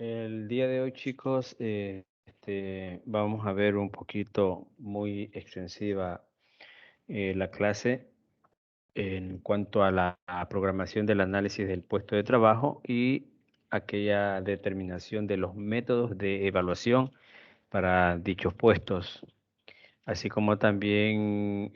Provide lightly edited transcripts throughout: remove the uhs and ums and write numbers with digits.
El día de hoy, chicos, vamos a ver un poquito muy extensiva la clase en cuanto a la programación del análisis del puesto de trabajo y aquella determinación de los métodos de evaluación para dichos puestos, así como también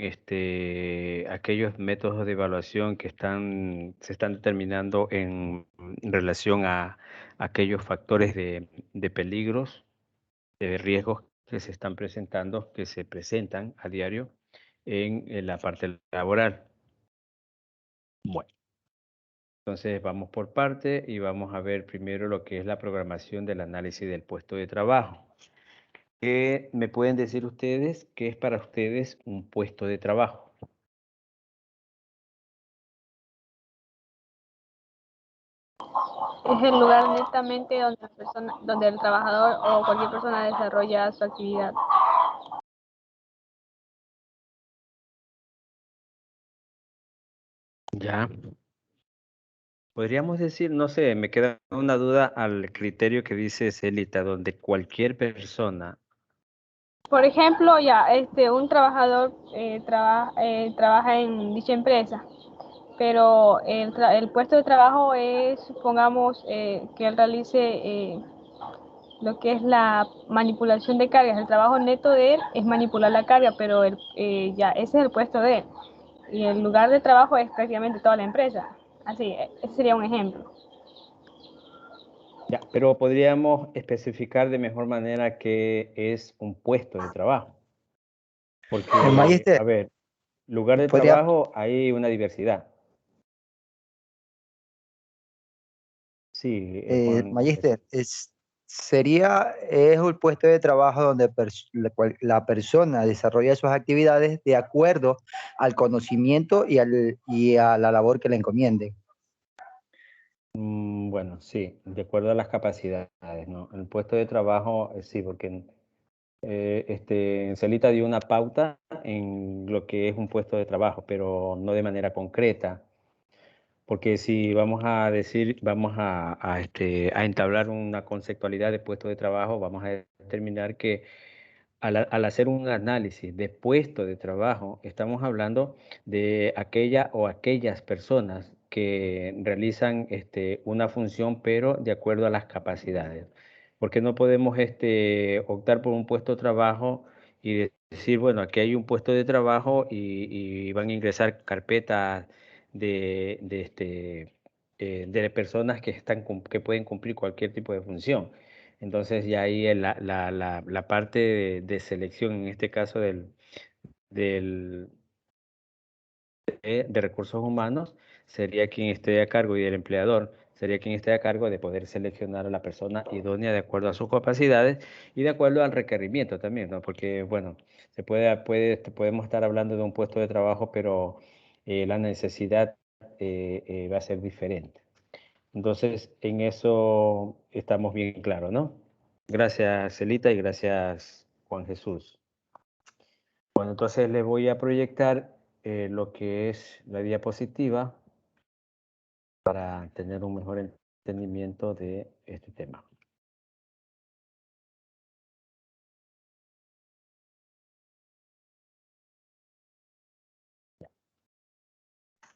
aquellos métodos de evaluación que se están determinando en relación a aquellos factores de peligros, de riesgos que se están presentando, que se presentan a diario en la parte laboral. Bueno, entonces vamos por parte y vamos a ver primero lo que es la programación del análisis del puesto de trabajo. ¿Qué me pueden decir ustedes qué es para ustedes un puesto de trabajo? Es el lugar netamente donde donde el trabajador o cualquier persona desarrolla su actividad. Ya. Podríamos decir, no sé, me queda una duda al criterio que dice Celita, donde cualquier persona. Por ejemplo, un trabajador trabaja en dicha empresa, pero el puesto de trabajo es, supongamos, que él realice lo que es la manipulación de cargas. El trabajo neto de él es manipular la carga, pero ya ese es el puesto de él. Y el lugar de trabajo es prácticamente toda la empresa. Así, ese sería un ejemplo. Ya, pero podríamos especificar de mejor manera qué es un puesto de trabajo. Porque, Magister, a ver, lugar de podría, trabajo hay una diversidad. Sí, Juan Jesús. Magister, es un puesto de trabajo donde la persona desarrolla sus actividades de acuerdo al conocimiento y a la labor que le encomienden. Bueno, sí, de acuerdo a las capacidades, ¿no? El puesto de trabajo, sí, porque Celita dio una pauta en lo que es un puesto de trabajo, pero no de manera concreta, porque si vamos a decir, a entablar una conceptualidad de puesto de trabajo, vamos a determinar que al hacer un análisis de puesto de trabajo, estamos hablando de aquella o aquellas personas que realizan una función, pero de acuerdo a las capacidades. Porque no podemos optar por un puesto de trabajo y decir, bueno, aquí hay un puesto de trabajo y van a ingresar carpetas de personas que, que pueden cumplir cualquier tipo de función. Entonces ya ahí la parte de selección, en este caso del, de recursos humanos, sería quien esté a cargo y el empleador sería quien esté a cargo de poder seleccionar a la persona idónea de acuerdo a sus capacidades y de acuerdo al requerimiento también, ¿no? Porque, bueno, podemos estar hablando de un puesto de trabajo, pero la necesidad va a ser diferente. Entonces, en eso estamos bien claros, ¿no? Gracias, Celita, y gracias, Juan Jesús. Bueno, entonces les voy a proyectar lo que es la diapositiva para tener un mejor entendimiento de este tema.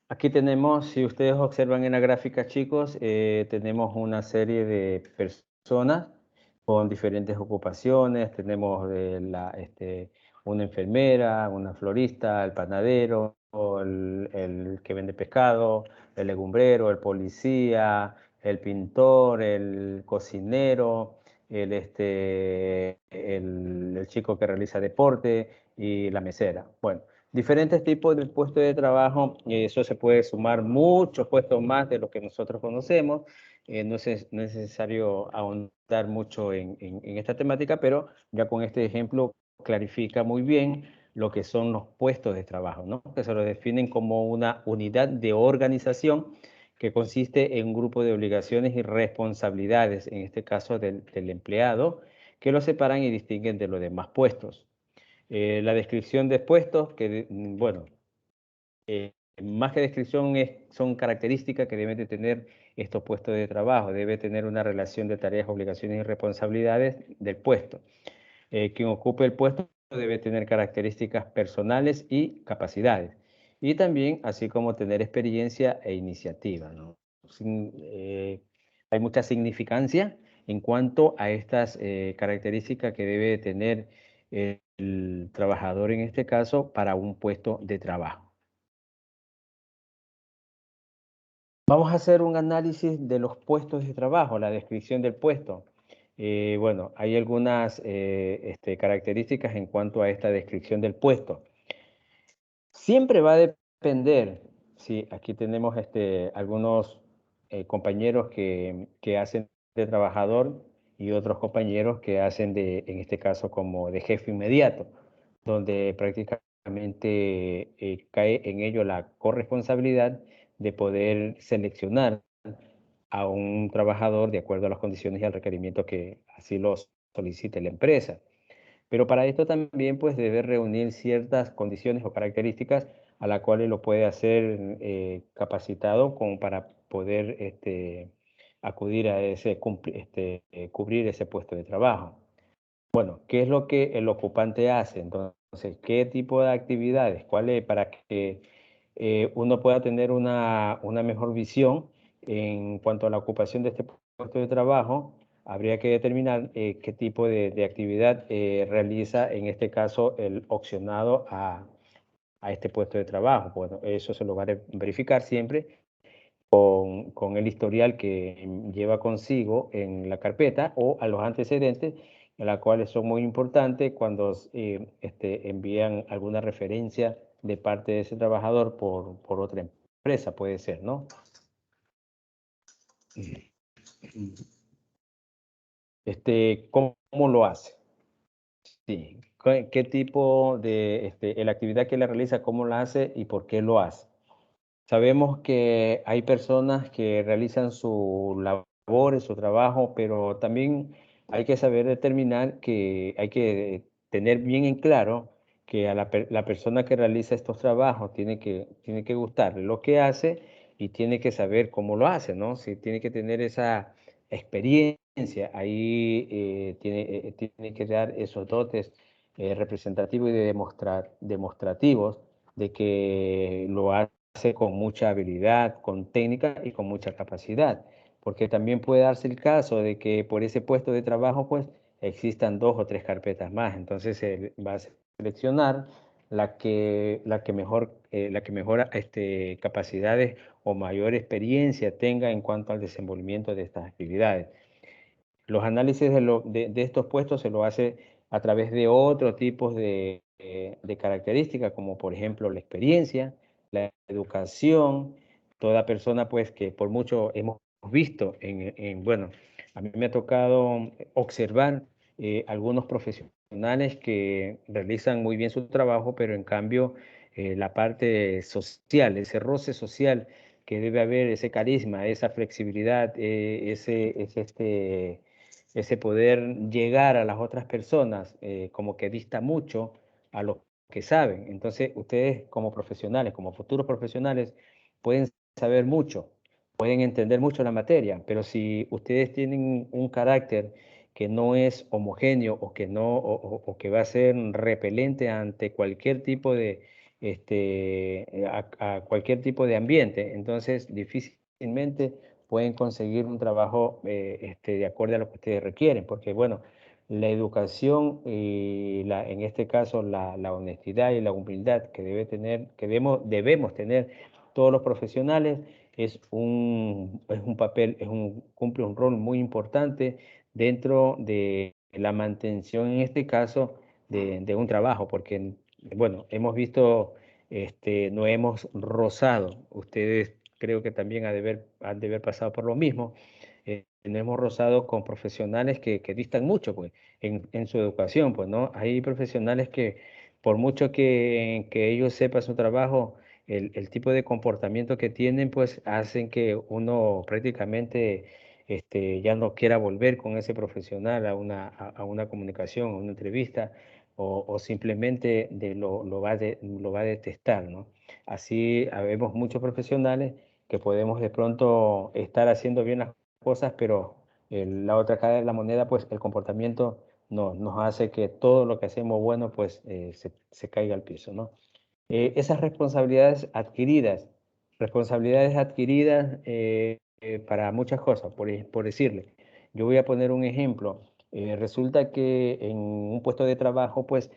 Aquí tenemos, si ustedes observan en la gráfica, chicos, tenemos una serie de personas con diferentes ocupaciones. Tenemos una enfermera, una florista, el panadero, el que vende pescado, el legumbrero, el policía, el pintor, el cocinero, el chico que realiza deporte y la mesera. Bueno, diferentes tipos de puestos de trabajo, eso se puede sumar muchos puestos más de los que nosotros conocemos. No es necesario ahondar mucho en esta temática, pero ya con este ejemplo clarifica muy bien lo que son los puestos de trabajo, ¿no? Que se lo definen como una unidad de organización que consiste en un grupo de obligaciones y responsabilidades, en este caso del empleado, que lo separan y distinguen de los demás puestos. La descripción de puestos, bueno, más que descripción son características que deben de tener estos puestos de trabajo. Debe tener una relación de tareas, obligaciones y responsabilidades del puesto. Quien ocupe el puesto debe tener características personales y capacidades. Y también, así como tener experiencia e iniciativa, ¿no? Hay mucha significancia en cuanto a estas características que debe tener el trabajador en este caso para un puesto de trabajo. Vamos a hacer un análisis de los puestos de trabajo, la descripción del puesto. Bueno, hay algunas características en cuanto a esta descripción del puesto. Siempre va a depender, sí, aquí tenemos algunos compañeros que hacen de trabajador y otros compañeros que hacen de, en este caso, como de jefe inmediato, donde prácticamente cae en ello la corresponsabilidad de poder seleccionar a un trabajador de acuerdo a las condiciones y al requerimiento que así lo solicite la empresa. Pero para esto también pues debe reunir ciertas condiciones o características a las cuales lo puede hacer capacitado como para poder acudir a ese, cubrir ese puesto de trabajo. Bueno, ¿qué es lo que el ocupante hace? Entonces, ¿qué tipo de actividades? ¿Cuál es para que uno pueda tener una mejor visión en cuanto a la ocupación de este puesto de trabajo? Habría que determinar qué tipo de actividad realiza, en este caso, el opcionado a este puesto de trabajo. Bueno, eso se lo va a verificar siempre con el historial que lleva consigo en la carpeta o a los antecedentes, las cuales son muy importantes cuando envían alguna referencia de parte de ese trabajador por otra empresa, puede ser, ¿no? ¿Cómo lo hace? Sí. ¿Qué tipo de la actividad que le realiza, cómo la hace y por qué lo hace? Sabemos que hay personas que realizan su labor, su trabajo, pero también hay que saber determinar que hay que tener bien en claro que a la persona que realiza estos trabajos tiene que gustarle lo que hace y tiene que saber cómo lo hace, ¿no? Si tiene que tener esa experiencia, ahí tiene que dar esos dotes representativos y demostrativos de que lo hace con mucha habilidad, con técnica y con mucha capacidad, porque también puede darse el caso de que por ese puesto de trabajo pues existan 2 o 3 carpetas más, entonces se va a seleccionar la que mejor capacidades o mayor experiencia tenga en cuanto al desenvolvimiento de estas actividades. Los análisis de estos puestos se lo hace a través de otros tipos de características, como por ejemplo la experiencia, la educación. Toda persona pues que por mucho hemos visto bueno, a mí me ha tocado observar algunos profesionales que realizan muy bien su trabajo, pero en cambio la parte social, ese roce social que debe haber, ese carisma, esa flexibilidad, ese poder llegar a las otras personas, como que dista mucho a lo que saben. Entonces, ustedes como profesionales, como futuros profesionales, pueden saber mucho, pueden entender mucho la materia, pero si ustedes tienen un carácter que no es homogéneo o que no o que va a ser repelente ante cualquier tipo de a cualquier tipo de ambiente, entonces difícilmente pueden conseguir un trabajo de acuerdo a lo que ustedes requieren, porque bueno, la educación y en este caso la honestidad y la humildad que debemos tener todos los profesionales es un papel, cumple un rol muy importante dentro de la mantención, en este caso, de un trabajo, porque, bueno, hemos visto, no hemos rozado, ustedes creo que también han de haber pasado por lo mismo, no hemos rozado con profesionales que distan mucho, pues, en su educación, pues, ¿no? Hay profesionales que, por mucho que ellos sepan su trabajo, el tipo de comportamiento que tienen, pues hacen que uno prácticamente ya no quiera volver con ese profesional a una comunicación, a una entrevista, o simplemente lo va a detestar, ¿no? Así, habemos muchos profesionales que podemos de pronto estar haciendo bien las cosas, pero la otra cara de la moneda, pues el comportamiento nos hace que todo lo que hacemos bueno, pues se caiga al piso, ¿no? Esas responsabilidades adquiridas para muchas cosas, por decirle. Yo voy a poner un ejemplo. Resulta que en un puesto de trabajo, pues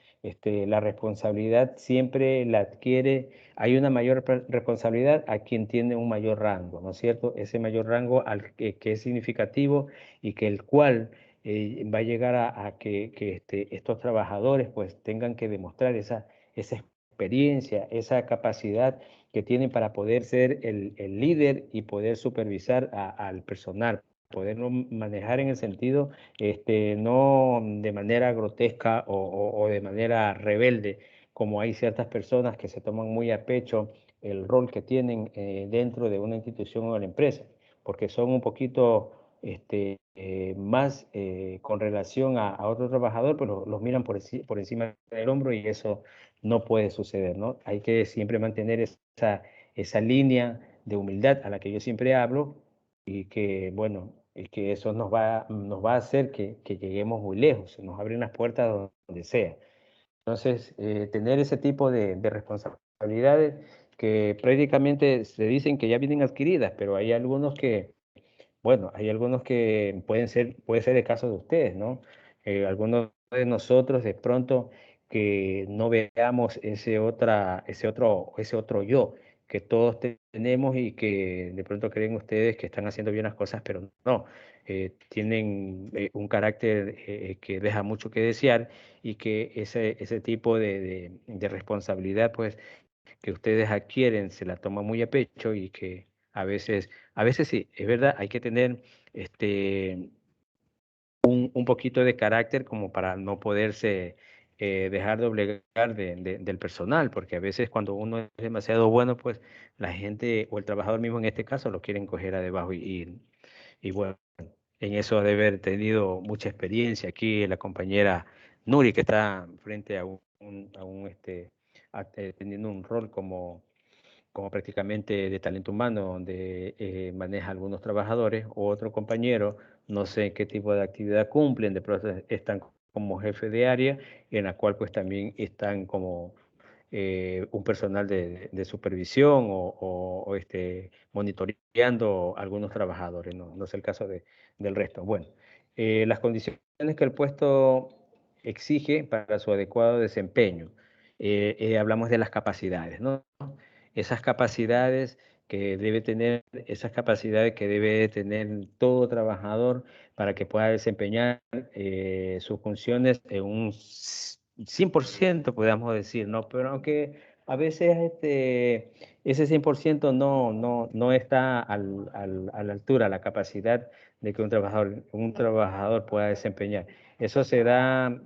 la responsabilidad siempre la adquiere, hay una mayor responsabilidad a quien tiene un mayor rango, ¿no es cierto? Ese mayor rango que es significativo y que el cual va a llegar a que estos trabajadores pues tengan que demostrar esa experiencia, esa capacidad que tienen para poder ser el líder y poder supervisar al personal, poderlo manejar en el sentido, no de manera grotesca o de manera rebelde, como hay ciertas personas que se toman muy a pecho el rol que tienen dentro de una institución o de la empresa, porque son un poquito más con relación a otro trabajador, pero los miran por encima del hombro y eso no puede suceder, ¿no? Hay que siempre mantener esa línea de humildad a la que yo siempre hablo y que, bueno, y que eso nos va a hacer que lleguemos muy lejos, nos abren las puertas donde sea. Entonces, tener ese tipo de responsabilidades que prácticamente se dicen que ya vienen adquiridas, pero hay algunos que, bueno, hay algunos que puede ser el caso de ustedes, ¿no? Algunos de nosotros de pronto que no veamos ese otro yo que todos tenemos y que de pronto creen ustedes que están haciendo bien las cosas, pero no. Tienen un carácter que deja mucho que desear y que ese tipo de responsabilidad, pues, que ustedes adquieren, se la toman muy a pecho y que a veces sí, es verdad, hay que tener un poquito de carácter como para no poderse dejar doblegar del personal, porque a veces cuando uno es demasiado bueno, pues la gente o el trabajador mismo en este caso lo quieren coger a debajo y bueno, en eso debe haber tenido mucha experiencia aquí la compañera Nuri, que está frente teniendo un rol como prácticamente de talento humano, donde maneja algunos trabajadores, o otro compañero, no sé qué tipo de actividad cumplen, de pronto están como jefe de área, en la cual pues también están como un personal de supervisión monitoreando a algunos trabajadores, no es el caso del resto. Bueno, las condiciones que el puesto exige para su adecuado desempeño. Hablamos de las capacidades, ¿no? Esas capacidades que debe tener todo trabajador para que pueda desempeñar sus funciones en un 100%, podríamos decir, ¿no? Pero aunque a veces ese 100% no está a la altura, la capacidad de que un trabajador pueda desempeñar. Eso se da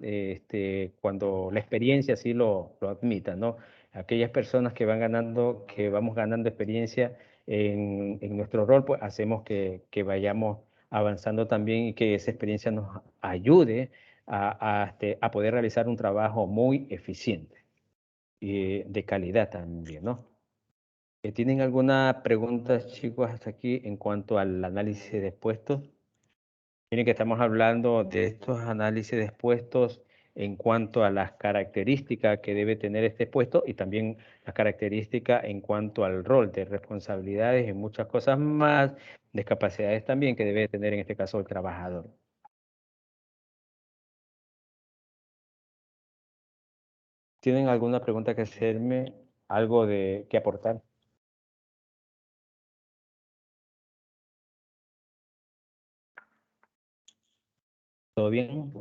cuando la experiencia sí lo admita, ¿no? Aquellas personas que vamos ganando experiencia en nuestro rol, pues hacemos que vayamos avanzando también y que esa experiencia nos ayude a poder realizar un trabajo muy eficiente y de calidad también, ¿no? ¿Tienen alguna pregunta, chicos, hasta aquí en cuanto al análisis de puestos? Miren que estamos hablando de estos análisis de puestos en cuanto a las características que debe tener este puesto y también las características en cuanto al rol de responsabilidades y muchas cosas más, de capacidades también que debe tener en este caso el trabajador. ¿Tienen alguna pregunta que hacerme? ¿Algo que aportar? ¿Todo bien?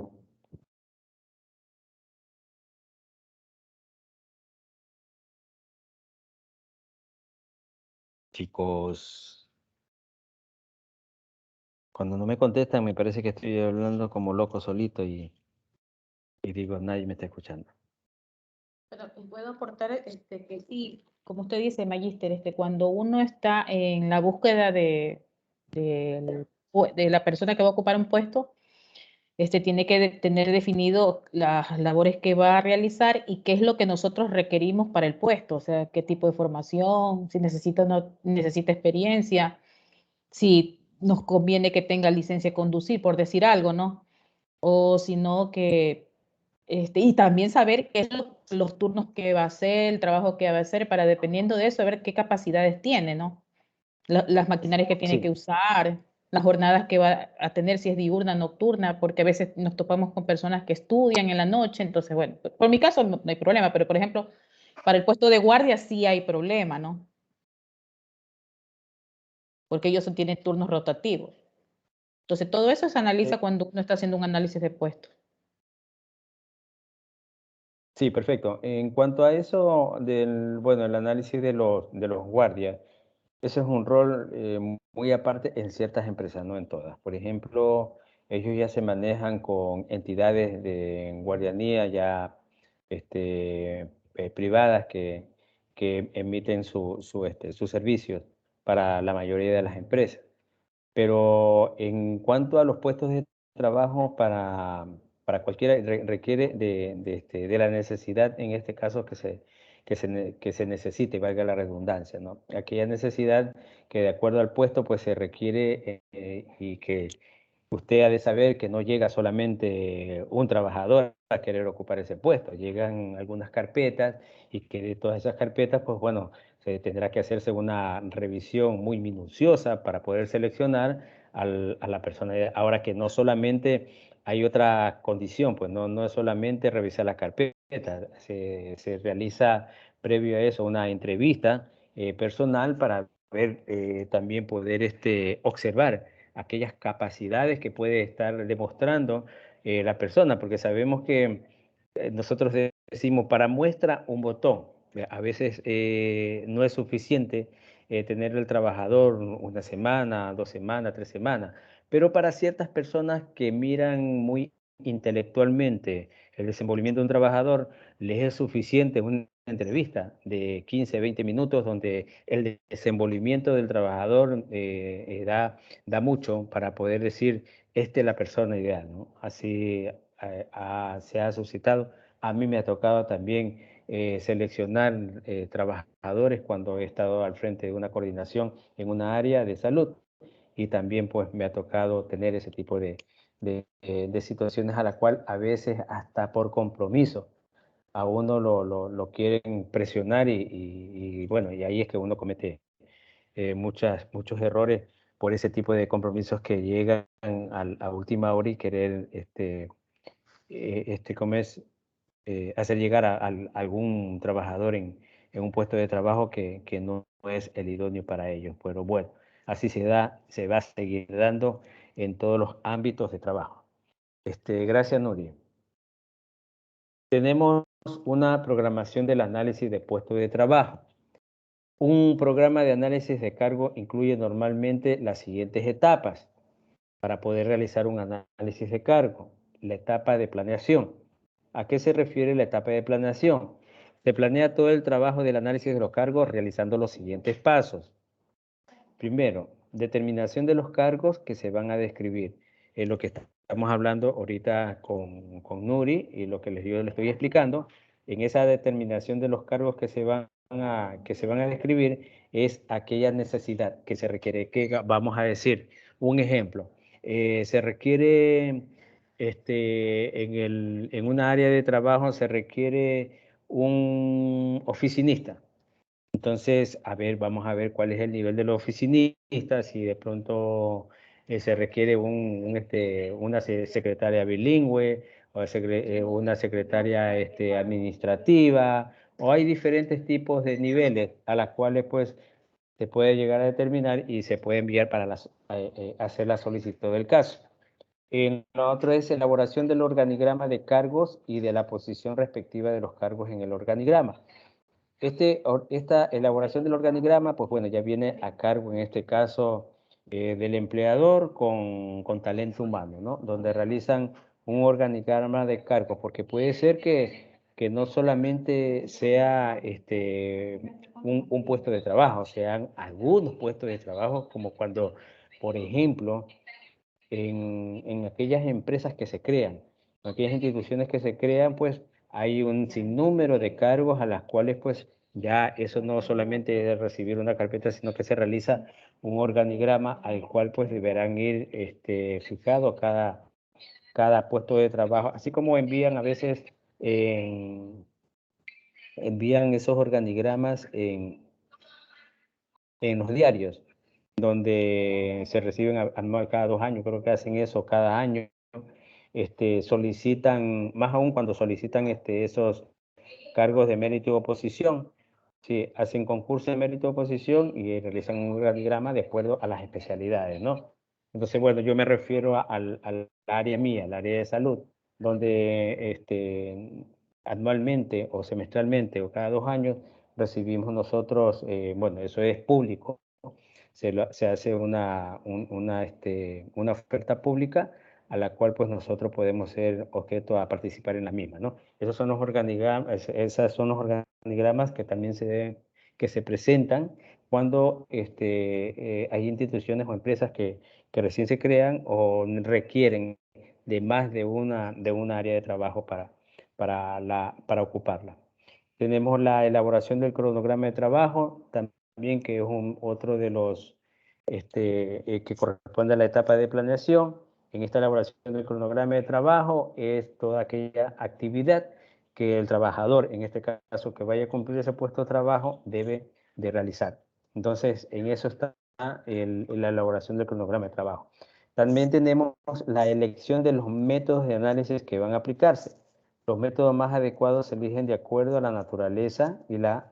Chicos, cuando no me contestan me parece que estoy hablando como loco solito y digo, nadie me está escuchando. Pero puedo aportar que sí, como usted dice, Magíster, cuando uno está en la búsqueda de la persona que va a ocupar un puesto, tiene que tener definido las labores que va a realizar y qué es lo que nosotros requerimos para el puesto, o sea, qué tipo de formación, si necesita o no necesita experiencia, si nos conviene que tenga licencia de conducir, por decir algo, ¿no? O si no, y también saber qué es los turnos que va a hacer, el trabajo que va a hacer, para dependiendo de eso, ver qué capacidades tiene, ¿no? Las maquinarias que tiene que Sí, usar, las jornadas que va a tener, si es diurna, nocturna, porque a veces nos topamos con personas que estudian en la noche, entonces, bueno, por mi caso no hay problema, pero por ejemplo, para el puesto de guardia sí hay problema, ¿no? Porque ellos tienen turnos rotativos. Entonces, todo eso se analiza eh, cuando uno está haciendo un análisis de puestos. sí, perfecto. En cuanto a eso bueno, el análisis de los guardias, ese es un rol muy aparte en ciertas empresas, no en todas. Por ejemplo, ellos ya se manejan con entidades de guardianía ya privadas que emiten sus servicios para la mayoría de las empresas. Pero en cuanto a los puestos de trabajo para cualquiera, requiere de la necesidad, en este caso, que se necesite, valga la redundancia, ¿no? Aquella necesidad que de acuerdo al puesto, pues se requiere y que usted ha de saber que no llega solamente un trabajador a querer ocupar ese puesto, llegan algunas carpetas y que de todas esas carpetas, pues bueno, se tendrá que hacerse una revisión muy minuciosa para poder seleccionar a la persona. Ahora que no solamente hay otra condición, pues no es solamente revisar las carpetas, se realiza previo a eso una entrevista personal para ver también poder observar aquellas capacidades que puede estar demostrando la persona, porque sabemos que nosotros decimos para muestra un botón. A veces no es suficiente tener el trabajador una semana, 2 semanas, 3 semanas, pero para ciertas personas que miran muy intelectualmente el desenvolvimiento de un trabajador, les es suficiente una entrevista de 15, 20 minutos donde el desenvolvimiento del trabajador da mucho para poder decir, esta es la persona ideal, ¿no? Así se ha suscitado. A mí me ha tocado también seleccionar trabajadores cuando he estado al frente de una coordinación en una área de salud y también pues me ha tocado tener ese tipo de situaciones a la cual a veces hasta por compromiso a uno lo quieren presionar y bueno, y ahí es que uno comete muchos errores por ese tipo de compromisos que llegan a última hora y querer ¿cómo es? Hacer llegar a algún trabajador en un puesto de trabajo que no es el idóneo para ellos. Pero bueno, así se va a seguir dando en todos los ámbitos de trabajo. Gracias, Nuri. Tenemos una programación del análisis de puestos de trabajo. Un programa de análisis de cargo incluye normalmente las siguientes etapas para poder realizar un análisis de cargo. La etapa de planeación. ¿A qué se refiere la etapa de planeación? Se planea todo el trabajo del análisis de los cargos realizando los siguientes pasos. Primero, determinación de los cargos que se van a describir. Es lo que estamos hablando ahorita con Nuri y lo que yo le estoy explicando. En esa determinación de los cargos que se van a describir es aquella necesidad que se requiere, que vamos a decir, un ejemplo, se requiere en una área de trabajo se requiere un oficinista. Entonces, a ver, vamos a ver cuál es el nivel de los oficinistas, si de pronto se requiere una secretaria bilingüe o una secretaria administrativa, o hay diferentes tipos de niveles a las cuales pues se puede llegar a determinar y se puede enviar para hacer la solicitud del caso. Lo otro es elaboración del organigrama de cargos y de la posición respectiva de los cargos en el organigrama. Esta elaboración del organigrama, pues bueno, ya viene a cargo en este caso del empleador con talento humano, ¿no? Donde realizan un organigrama de cargos, porque puede ser que no solamente sea un puesto de trabajo, sean algunos puestos de trabajo, como cuando, por ejemplo, en aquellas empresas que se crean, en aquellas instituciones que se crean, pues hay un sinnúmero de cargos a las cuales pues ya eso no solamente es recibir una carpeta, sino que se realiza un organigrama al cual pues deberán ir fijado cada puesto de trabajo, así como envían a veces, envían esos organigramas en los diarios, donde se reciben cada 2 años, creo que hacen eso cada año, solicitan, más aún cuando solicitan esos cargos de mérito y oposición, sí, hacen concurso de mérito y oposición y realizan un organigrama de acuerdo a las especialidades, ¿no? Entonces, bueno, yo me refiero al área mía, al área de salud, donde anualmente o semestralmente o cada 2 años recibimos nosotros, bueno, eso es público, se hace una oferta pública a la cual pues nosotros podemos ser objeto a participar en la misma, ¿no? Esos son los organigramas, esas son los organigramas que también que se presentan cuando hay instituciones o empresas que recién se crean o requieren de más de una área de trabajo para ocuparla. Tenemos la elaboración del cronograma de trabajo, también que es otro de los que corresponde a la etapa de planeación. En esta elaboración del cronograma de trabajo es toda aquella actividad que el trabajador, en este caso que vaya a cumplir ese puesto de trabajo, debe de realizar. Entonces, en eso está la elaboración del cronograma de trabajo. También tenemos la elección de los métodos de análisis que van a aplicarse. Los métodos más adecuados se eligen de acuerdo a la naturaleza y la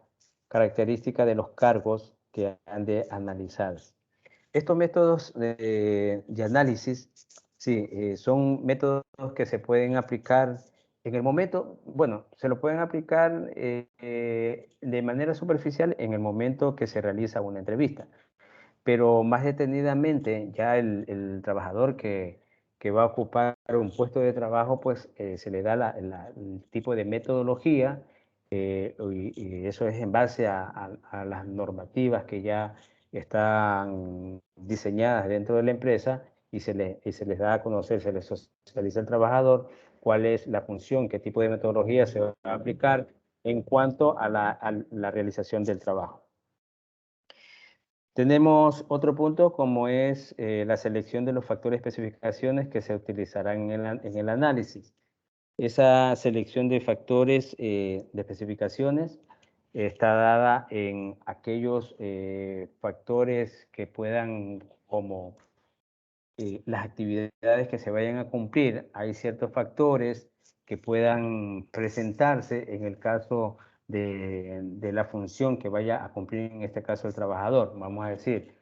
característica de los cargos que han de analizarse. Estos métodos de análisis, sí, son métodos que se pueden aplicar en el momento, bueno, se lo pueden aplicar de manera superficial en el momento que se realiza una entrevista, pero más detenidamente ya el trabajador que va a ocupar un puesto de trabajo, pues se le da el tipo de metodología y eso es en base a las normativas que ya están diseñadas dentro de la empresa y se les da a conocer, se les socializa al trabajador cuál es la función, qué tipo de metodología se va a aplicar en cuanto a la realización del trabajo. Tenemos otro punto como es la selección de los factores de especificaciones que se utilizarán en el análisis. Esa selección de factores de especificaciones está dada en aquellos factores que puedan, como las actividades que se vayan a cumplir. Hay ciertos factores que puedan presentarse en el caso de la función que vaya a cumplir, en este caso el trabajador. Vamos a decir,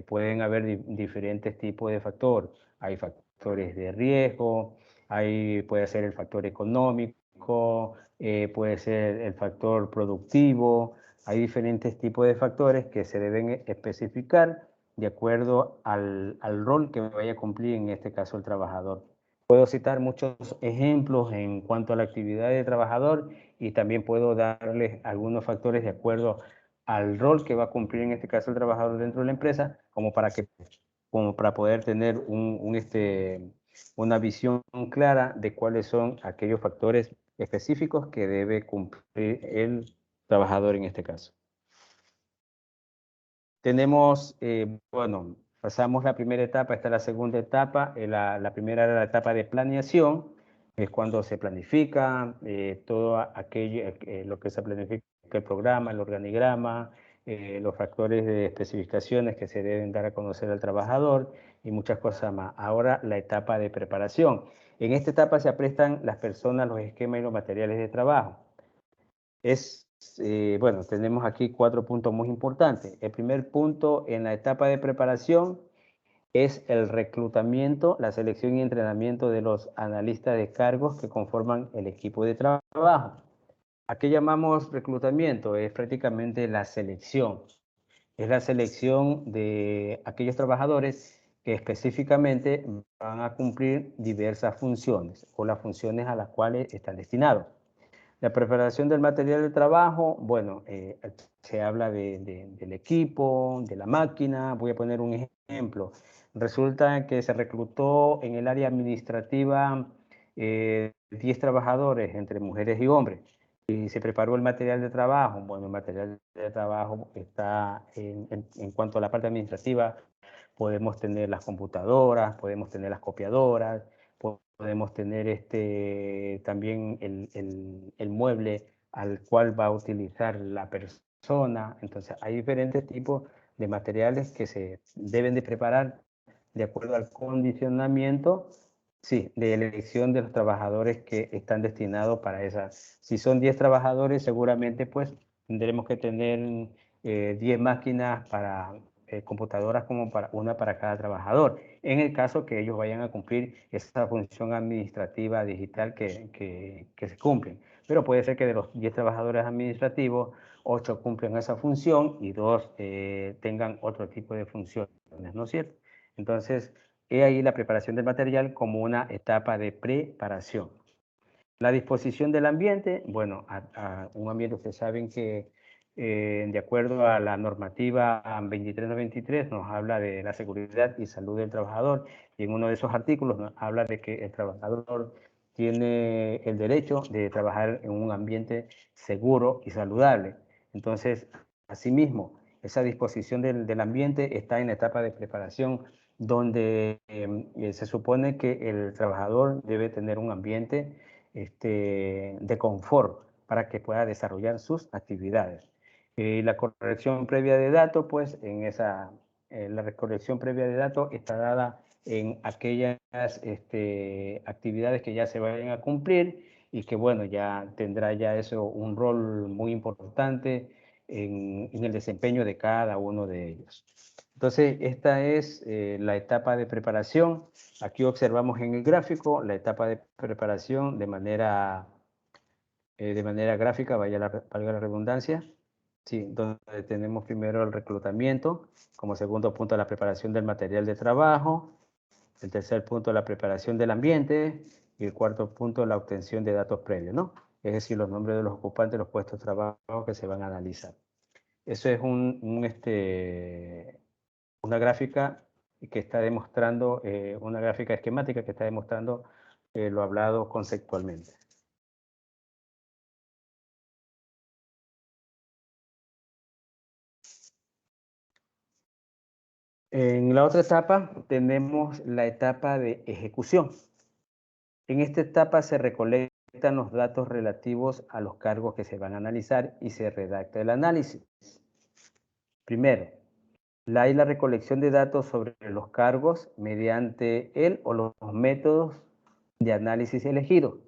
pueden haber diferentes tipos de factores. Hay factores de riesgo, puede ser el factor económico, puede ser el factor productivo. Hay diferentes tipos de factores que se deben especificar de acuerdo al rol que vaya a cumplir, en este caso el trabajador. Puedo citar muchos ejemplos en cuanto a la actividad del trabajador y también puedo darles algunos factores de acuerdo al rol que va a cumplir, en este caso el trabajador dentro de la empresa, como para poder tener una visión clara de cuáles son aquellos factores específicos que debe cumplir el trabajador en este caso. Tenemos, bueno, pasamos la primera etapa, esta es la segunda etapa. La primera era la etapa de planeación, es cuando se planifica todo aquello, lo que se planifica, el programa, el organigrama, los factores de especificaciones que se deben dar a conocer al trabajador y muchas cosas más. Ahora la etapa de preparación. En esta etapa se aprestan las personas, los esquemas y los materiales de trabajo. Bueno, tenemos aquí 4 puntos muy importantes. El primer punto en la etapa de preparación es el reclutamiento, la selección y entrenamiento de los analistas de cargos que conforman el equipo de trabajo. ¿A qué llamamos reclutamiento? Es prácticamente la selección. Es la selección de aquellos trabajadores que específicamente van a cumplir diversas funciones o las funciones a las cuales están destinados. La preparación del material de trabajo, bueno, se habla del equipo, de la máquina. Voy a poner un ejemplo. resulta que se reclutó en el área administrativa 10 trabajadores entre mujeres y hombres. Y se preparó el material de trabajo. Bueno, el material de trabajo está en cuanto a la parte administrativa. Podemos tener las computadoras, podemos tener las copiadoras, podemos tener también el mueble al cual va a utilizar la persona. Entonces, hay diferentes tipos de materiales que se deben de preparar de acuerdo al condicionamiento, sí, de elección de los trabajadores que están destinados para esas. Si son 10 trabajadores, seguramente pues tendremos que tener 10 máquinas para computadoras como una para cada trabajador, en el caso que ellos vayan a cumplir esa función administrativa digital que se cumplen. Pero puede ser que de los 10 trabajadores administrativos, 8 cumplen esa función y 2 tengan otro tipo de funciones, ¿no es cierto? Entonces, he ahí la preparación del material como una etapa de preparación. La disposición del ambiente, bueno, a un ambiente, ustedes saben que de acuerdo a la normativa 2393 nos habla de la seguridad y salud del trabajador, y en uno de esos artículos nos habla de que el trabajador tiene el derecho de trabajar en un ambiente seguro y saludable. Entonces, asimismo, esa disposición del ambiente está en la etapa de preparación, donde se supone que el trabajador debe tener un ambiente de confort para que pueda desarrollar sus actividades. La corrección previa de datos, pues la corrección previa de datos está dada en aquellas actividades que ya se vayan a cumplir y que bueno, ya tendrá ya eso un rol muy importante en el desempeño de cada uno de ellos. Entonces, esta es la etapa de preparación. Aquí observamos en el gráfico la etapa de preparación de manera gráfica, valga la redundancia. Sí, donde tenemos primero el reclutamiento, como segundo punto la preparación del material de trabajo, el tercer punto la preparación del ambiente y el cuarto punto la obtención de datos previos, ¿no? Es decir, los nombres de los ocupantes, los puestos de trabajo que se van a analizar. Eso es una gráfica que está demostrando, una gráfica esquemática que está demostrando lo hablado conceptualmente. En la otra etapa tenemos la etapa de ejecución. En esta etapa se recolectan los datos relativos a los cargos que se van a analizar y se redacta el análisis. Primero, hay la recolección de datos sobre los cargos mediante el o los métodos de análisis elegidos.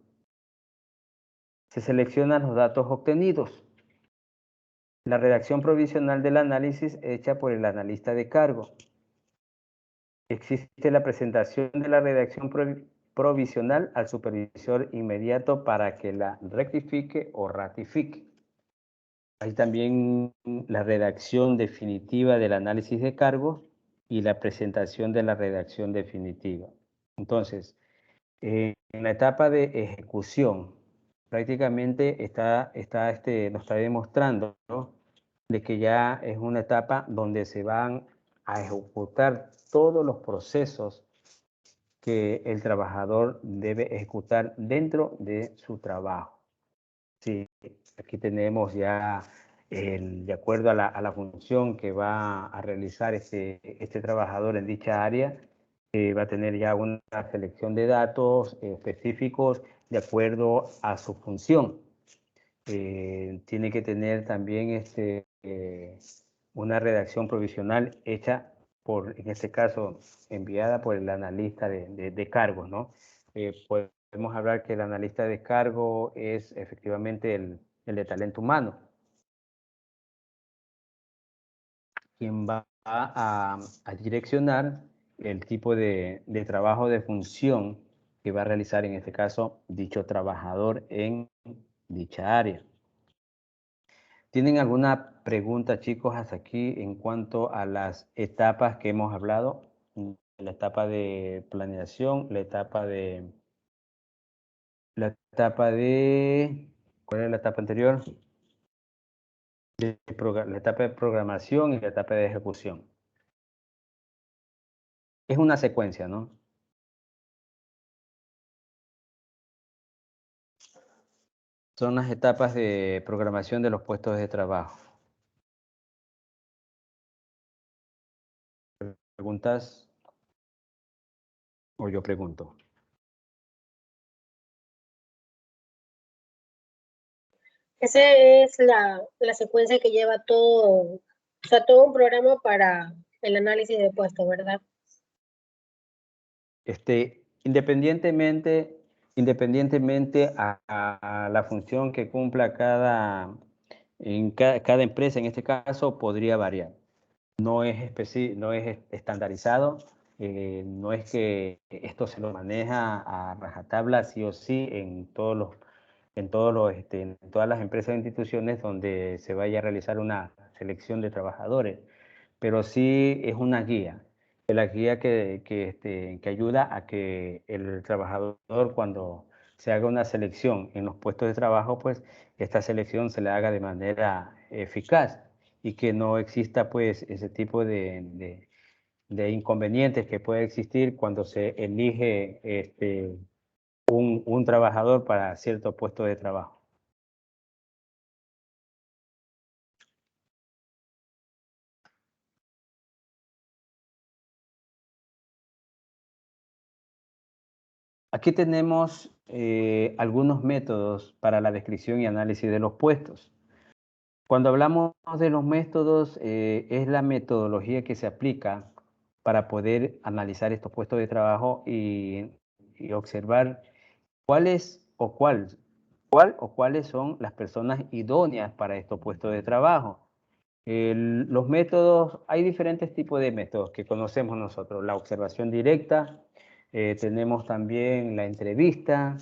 Se seleccionan los datos obtenidos. La redacción provisional del análisis hecha por el analista de cargo. Existe la presentación de la redacción provisional al supervisor inmediato para que la rectifique o ratifique. Hay también la redacción definitiva del análisis de cargos y la presentación de la redacción definitiva. Entonces, en la etapa de ejecución, prácticamente nos está demostrando, ¿no?, de que ya es una etapa donde se van a ejecutar todos los procesos que el trabajador debe ejecutar dentro de su trabajo. Sí, aquí tenemos ya, de acuerdo a la función que va a realizar este trabajador en dicha área, va a tener ya una selección de datos específicos de acuerdo a su función. Tiene que tener también una redacción provisional hecha en este caso, enviada por el analista de cargos, ¿no? Podemos hablar que el analista de cargo es efectivamente el de talento humano, quien va a direccionar el tipo de trabajo de función que va a realizar, en este caso, dicho trabajador en dicha área. ¿Tienen alguna pregunta, chicos, hasta aquí en cuanto a las etapas que hemos hablado? La etapa de planeación, la etapa de... ¿Cuál es la etapa anterior? La etapa de programación y la etapa de ejecución. Es una secuencia, ¿no? Son las etapas de programación de los puestos de trabajo. ¿Preguntas? ¿O yo pregunto? Esa es la secuencia que lleva todo, o sea, todo un programa para el análisis de puestos, ¿verdad? Independientemente a la función que cumpla cada empresa, en este caso, podría variar. No es estandarizado, no es que esto se lo maneja a rajatabla sí o sí en en todas las empresas e instituciones donde se vaya a realizar una selección de trabajadores, pero sí es una guía. Es la guía que ayuda a que el trabajador, cuando se haga una selección en los puestos de trabajo, pues esta selección se la haga de manera eficaz y que no exista pues ese tipo de inconvenientes que puede existir cuando se elige un trabajador para cierto puesto de trabajo. Aquí tenemos algunos métodos para la descripción y análisis de los puestos. Cuando hablamos de los métodos, es la metodología que se aplica para poder analizar estos puestos de trabajo y observar cuál o cuáles son las personas idóneas para estos puestos de trabajo. Los métodos, hay diferentes tipos de métodos que conocemos nosotros. La observación directa, tenemos también la entrevista,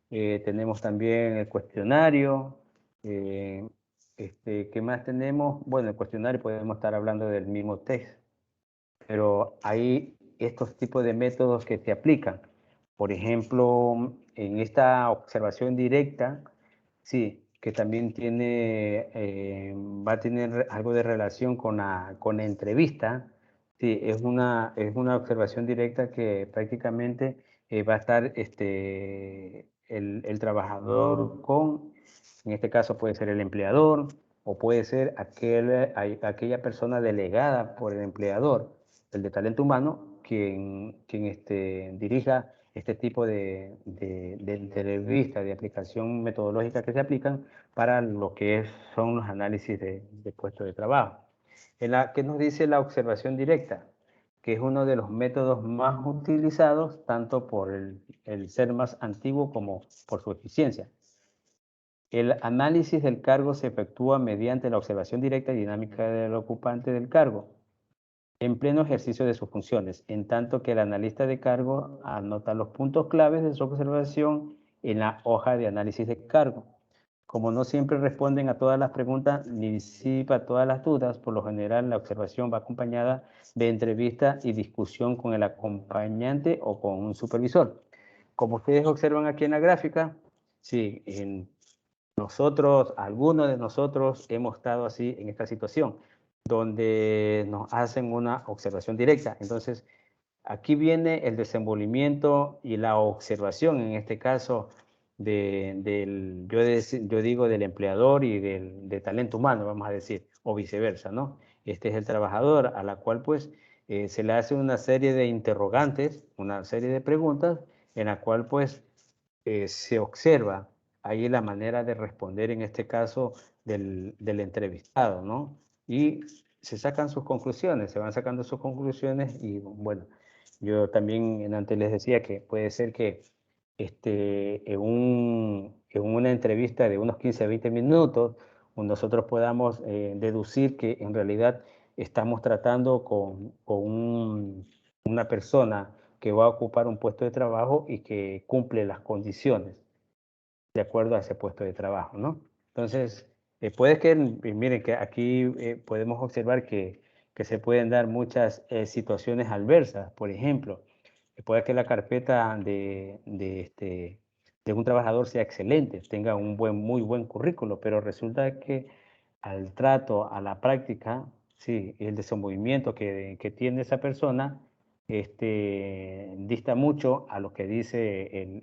tenemos también el cuestionario. eh, ¿Qué más tenemos? Bueno, el cuestionario podemos estar hablando del mismo test, pero hay estos tipos de métodos que se aplican. Por ejemplo, en esta observación directa, sí, que también va a tener algo de relación con la entrevista. Sí, es una observación directa que prácticamente va a estar el trabajador en este caso puede ser el empleador o puede ser aquella persona delegada por el empleador, el de talento humano, quien dirija este tipo de entrevista, de aplicación metodológica que se aplican para lo que son los análisis de puestos de trabajo. ¿Qué nos dice la observación directa? Que es uno de los métodos más utilizados tanto por el ser más antiguo como por su eficiencia. El análisis del cargo se efectúa mediante la observación directa y dinámica del ocupante del cargo, en pleno ejercicio de sus funciones, en tanto que el analista de cargo anota los puntos claves de su observación en la hoja de análisis de cargo. Como no siempre responden a todas las preguntas ni disipa todas las dudas, por lo general la observación va acompañada de entrevista y discusión con el acompañante o con un supervisor. Como ustedes observan aquí en la gráfica, sí, algunos de nosotros hemos estado así en esta situación, donde nos hacen una observación directa. Entonces, aquí viene el desenvolvimiento y la observación, en este caso, yo digo del empleador y de talento humano, vamos a decir, o viceversa, ¿no? Este es el trabajador a la cual, pues, se le hace una serie de interrogantes, una serie de preguntas, en la cual, pues, se observa ahí la manera de responder, en este caso, del entrevistado, ¿no? Y se sacan sus conclusiones, se van sacando sus conclusiones y, bueno, yo también antes les decía que puede ser que en una entrevista de unos 15 a 20 minutos, nosotros podamos deducir que en realidad estamos tratando con una persona que va a ocupar un puesto de trabajo y que cumple las condiciones de acuerdo a ese puesto de trabajo, ¿no? Entonces, puede que, miren que aquí podemos observar que se pueden dar muchas situaciones adversas. Por ejemplo, puede que la carpeta de un trabajador sea excelente, tenga un muy buen currículo, pero resulta que al trato, a la práctica, sí, el desenvolvimiento que tiene esa persona, dista mucho a lo que dice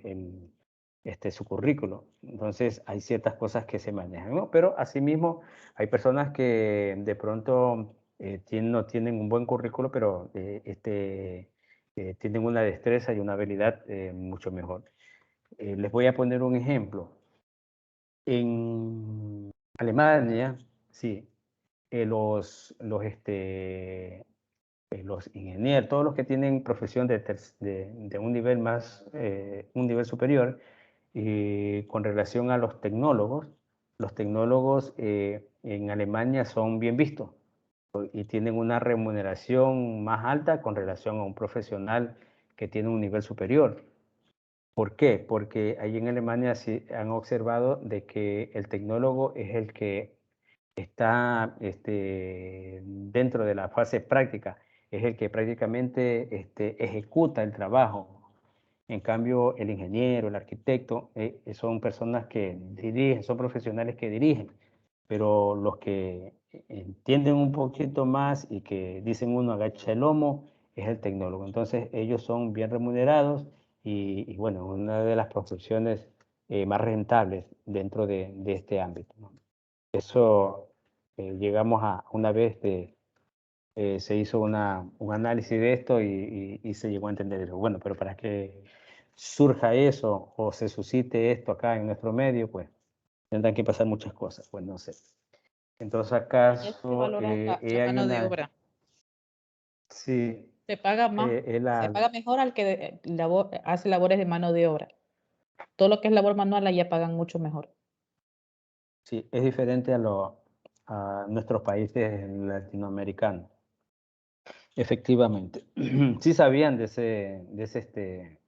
su currículo. Entonces hay ciertas cosas que se manejan, ¿no? Pero asimismo hay personas que de pronto no tienen un buen currículo, pero tienen una destreza y una habilidad mucho mejor. Les voy a poner un ejemplo. En Alemania, sí, los ingenieros, todos los que tienen profesión de un nivel un nivel superior, con relación a los tecnólogos en Alemania son bien vistos y tienen una remuneración más alta con relación a un profesional que tiene un nivel superior. ¿Por qué? Porque ahí en Alemania sí han observado de que el tecnólogo es el que está dentro de la fase práctica, es el que prácticamente ejecuta el trabajo. En cambio, el ingeniero, el arquitecto, son personas que dirigen, son profesionales que dirigen, pero los que entienden un poquito más y que dicen uno agacha el lomo es el tecnólogo. Entonces, ellos son bien remunerados y bueno, una de las profesiones más rentables dentro de este ámbito, ¿no? Eso llegamos a una vez se hizo un análisis de esto y se llegó a entender eso. Bueno, pero para que surja eso o se suscite esto acá en nuestro medio, pues tendrán que pasar muchas cosas, pues no sé. Entonces Ya se acaso valora la hay mano de una... obra. Sí, Se paga más, se paga mejor al que hace labores de mano de obra. Todo lo que es labor manual allá pagan mucho mejor. sí, es diferente a nuestros países latinoamericanos. Efectivamente. Sí sabían de ese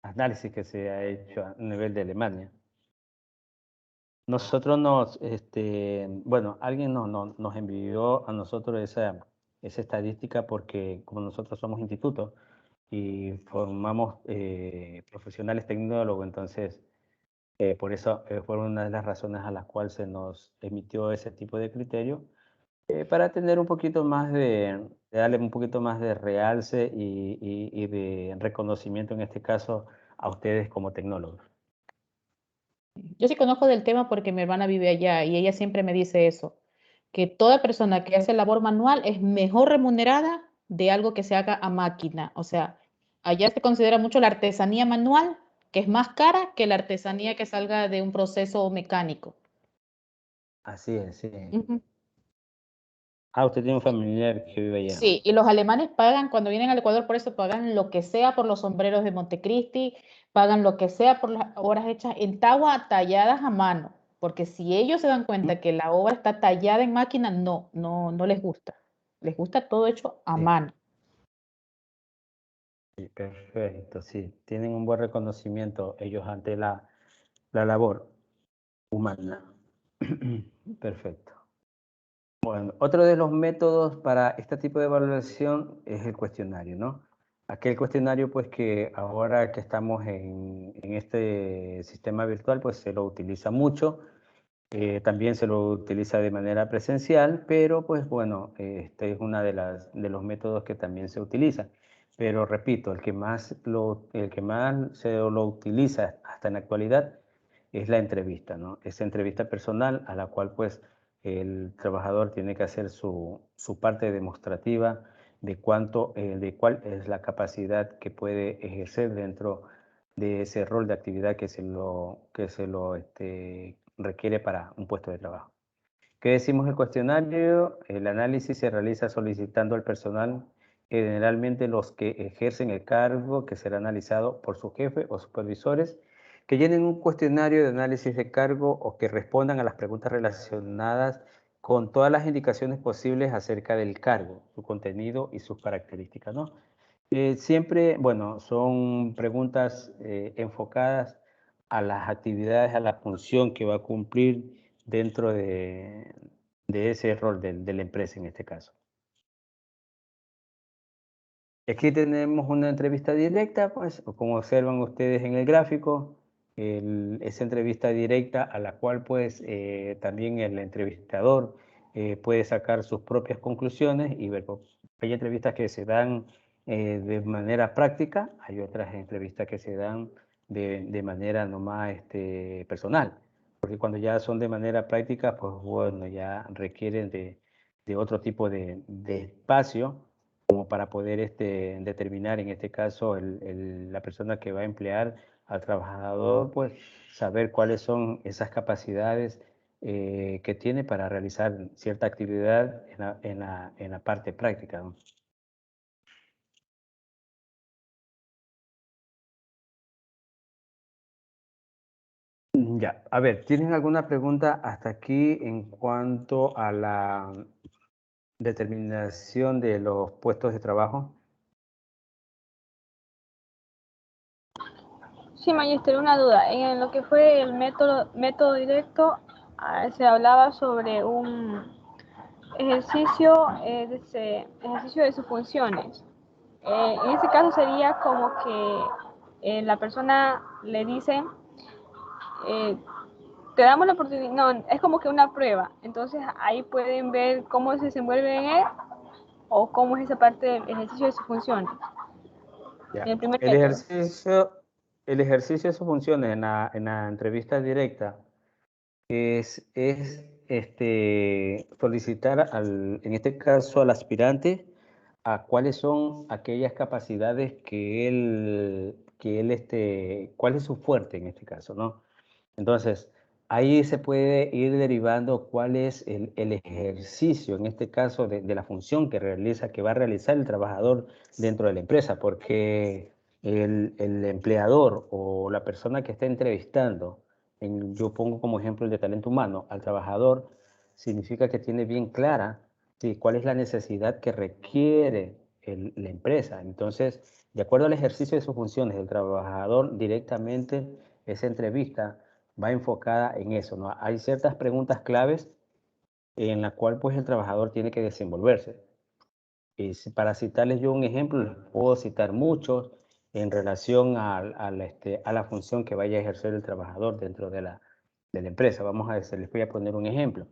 análisis que se ha hecho a nivel de Alemania. Nosotros bueno, alguien nos envió a nosotros esa estadística porque como nosotros somos instituto y formamos profesionales tecnólogos, entonces por eso fue una de las razones a las cuales se nos emitió ese tipo de criterio para tener un poquito más de darle un poquito más de realce y de reconocimiento en este caso a ustedes como tecnólogos. Yo sí conozco del tema porque mi hermana vive allá y ella siempre me dice eso, que toda persona que hace labor manual es mejor remunerada de algo que se haga a máquina. O sea, allá se considera mucho la artesanía manual, que es más cara que la artesanía que salga de un proceso mecánico. Así es, sí. Ujú. Ah, usted tiene un familiar que vive allá. Sí, y los alemanes pagan, cuando vienen al Ecuador, por eso pagan lo que sea por los sombreros de Montecristi, pagan lo que sea por las obras hechas en tagua, talladas a mano, porque si ellos se dan cuenta que la obra está tallada en máquina, no les gusta todo hecho a Sí, mano. sí, perfecto, sí. Tienen un buen reconocimiento ellos ante la labor humana. Perfecto. Bueno, otro de los métodos para este tipo de evaluación es el cuestionario, ¿no? Aquel cuestionario, pues que ahora que estamos en este sistema virtual, pues se lo utiliza mucho. También se lo utiliza de manera presencial, pero pues bueno, este es una de los métodos que también se utiliza. Pero repito, el que más se lo utiliza hasta en la actualidad es la entrevista, ¿no? Esa entrevista personal a la cual pues el trabajador tiene que hacer su parte demostrativa de de cuál es la capacidad que puede ejercer dentro de ese rol de actividad que se lo requiere para un puesto de trabajo. ¿Qué decimos el cuestionario? El análisis se realiza solicitando al personal, generalmente los que ejercen el cargo que será analizado por su jefe o supervisores, que llenen un cuestionario de análisis de cargo o que respondan a las preguntas relacionadas con todas las indicaciones posibles acerca del cargo, su contenido y sus características, ¿no? Siempre, bueno, son preguntas enfocadas a las actividades, a la función que va a cumplir dentro de ese rol de la empresa en este caso. Aquí tenemos una entrevista directa, pues, como observan ustedes en el gráfico, esa entrevista directa a la cual, pues, también el entrevistador puede sacar sus propias conclusiones y ver, pues, hay entrevistas que se dan de manera práctica, hay otras entrevistas que se dan de manera nomás personal, porque cuando ya son de manera práctica, pues bueno, ya requieren de otro tipo de espacio como para poder determinar, en este caso, la persona que va a emplear al trabajador, pues saber cuáles son esas capacidades que tiene para realizar cierta actividad en la parte práctica, ¿no? Ya, a ver, ¿tienen alguna pregunta hasta aquí en cuanto a la determinación de los puestos de trabajo? Sí, Magister, una duda. En lo que fue el método directo, se hablaba sobre un ejercicio, ejercicio de sus funciones. En ese caso sería como que la persona le dice, eh, te damos la oportunidad, no, es como que una prueba. Entonces ahí pueden ver cómo se desenvuelve en él o cómo es esa parte del ejercicio de sus funciones. Ya. En el primer El método. ejercicio de sus funciones en la entrevista directa es solicitar en este caso al aspirante a cuáles son aquellas capacidades cuál es su fuerte en este caso, ¿no? Entonces, ahí se puede ir derivando cuál es el ejercicio, en este caso, de la función que va a realizar el trabajador dentro de la empresa, porque el empleador o la persona que está entrevistando, yo pongo como ejemplo el de talento humano, al trabajador, significa que tiene bien clara, sí, cuál es la necesidad que requiere la empresa. Entonces, de acuerdo al ejercicio de sus funciones, el trabajador directamente, esa entrevista va enfocada en eso, ¿no? Hay ciertas preguntas claves en las cuales pues el trabajador tiene que desenvolverse. Para citarles yo un ejemplo, les puedo citar muchos en relación a la función que vaya a ejercer el trabajador dentro de la empresa. Vamos a decir, les voy a poner un ejemplo.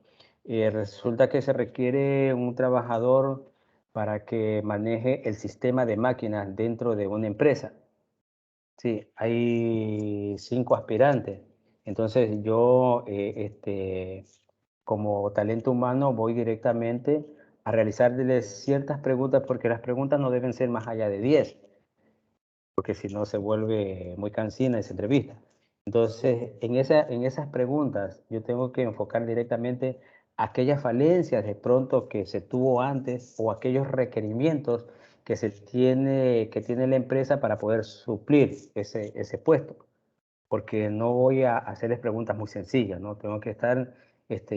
Resulta que se requiere un trabajador para que maneje el sistema de máquinas dentro de una empresa. Sí, hay 5 aspirantes. Entonces yo, como talento humano, voy directamente a realizarles ciertas preguntas porque las preguntas no deben ser más allá de 10, porque si no se vuelve muy cansina esa entrevista. Entonces, en esas preguntas yo tengo que enfocar directamente aquellas falencias de pronto que se tuvo antes o aquellos requerimientos que tiene la empresa para poder suplir ese puesto, porque no voy a hacerles preguntas muy sencillas, ¿no? Tengo que estar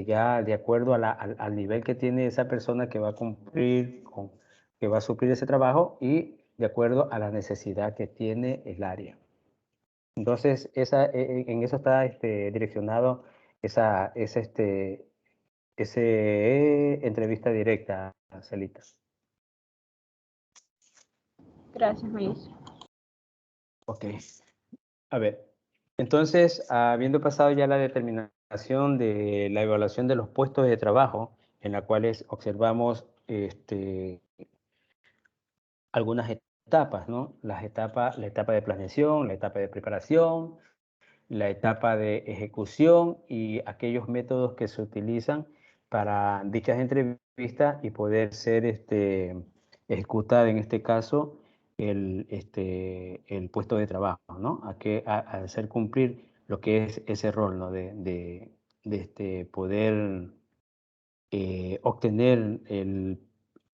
ya de acuerdo al nivel que tiene esa persona que va a que va a suplir ese trabajo y de acuerdo a la necesidad que tiene el área. Entonces, en eso está direccionado ese entrevista directa, Celita. Gracias, Mauricio. Ok. A ver, entonces, habiendo pasado ya la determinación de la evaluación de los puestos de trabajo, en la cuales observamos algunas etapas, ¿no? La etapa de planeación, la etapa de preparación, la etapa de ejecución y aquellos métodos que se utilizan para dichas entrevistas y poder ser ejecutada, en este caso, el puesto de trabajo, ¿no? A hacer cumplir lo que es ese rol, ¿no? De poder obtener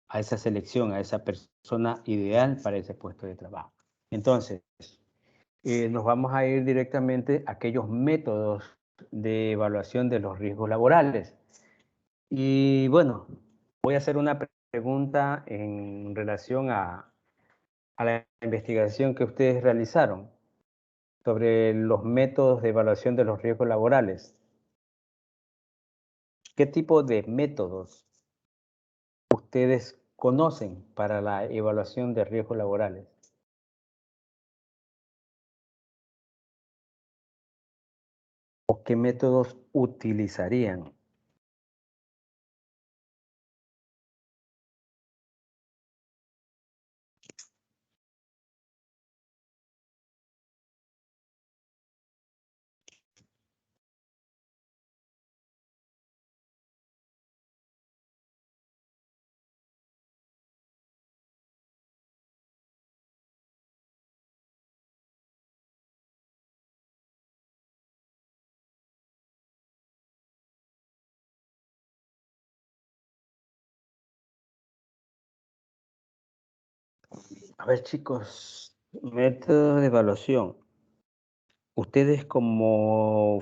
a esa selección, a esa persona ideal para ese puesto de trabajo. Entonces, nos vamos a ir directamente a aquellos métodos de evaluación de los riesgos laborales. Y bueno, voy a hacer una pregunta en relación a la investigación que ustedes realizaron sobre los métodos de evaluación de los riesgos laborales. ¿Qué tipo de métodos ustedes conocen para la evaluación de riesgos laborales? ¿O qué métodos utilizarían? A ver, chicos, método de evaluación. Ustedes como,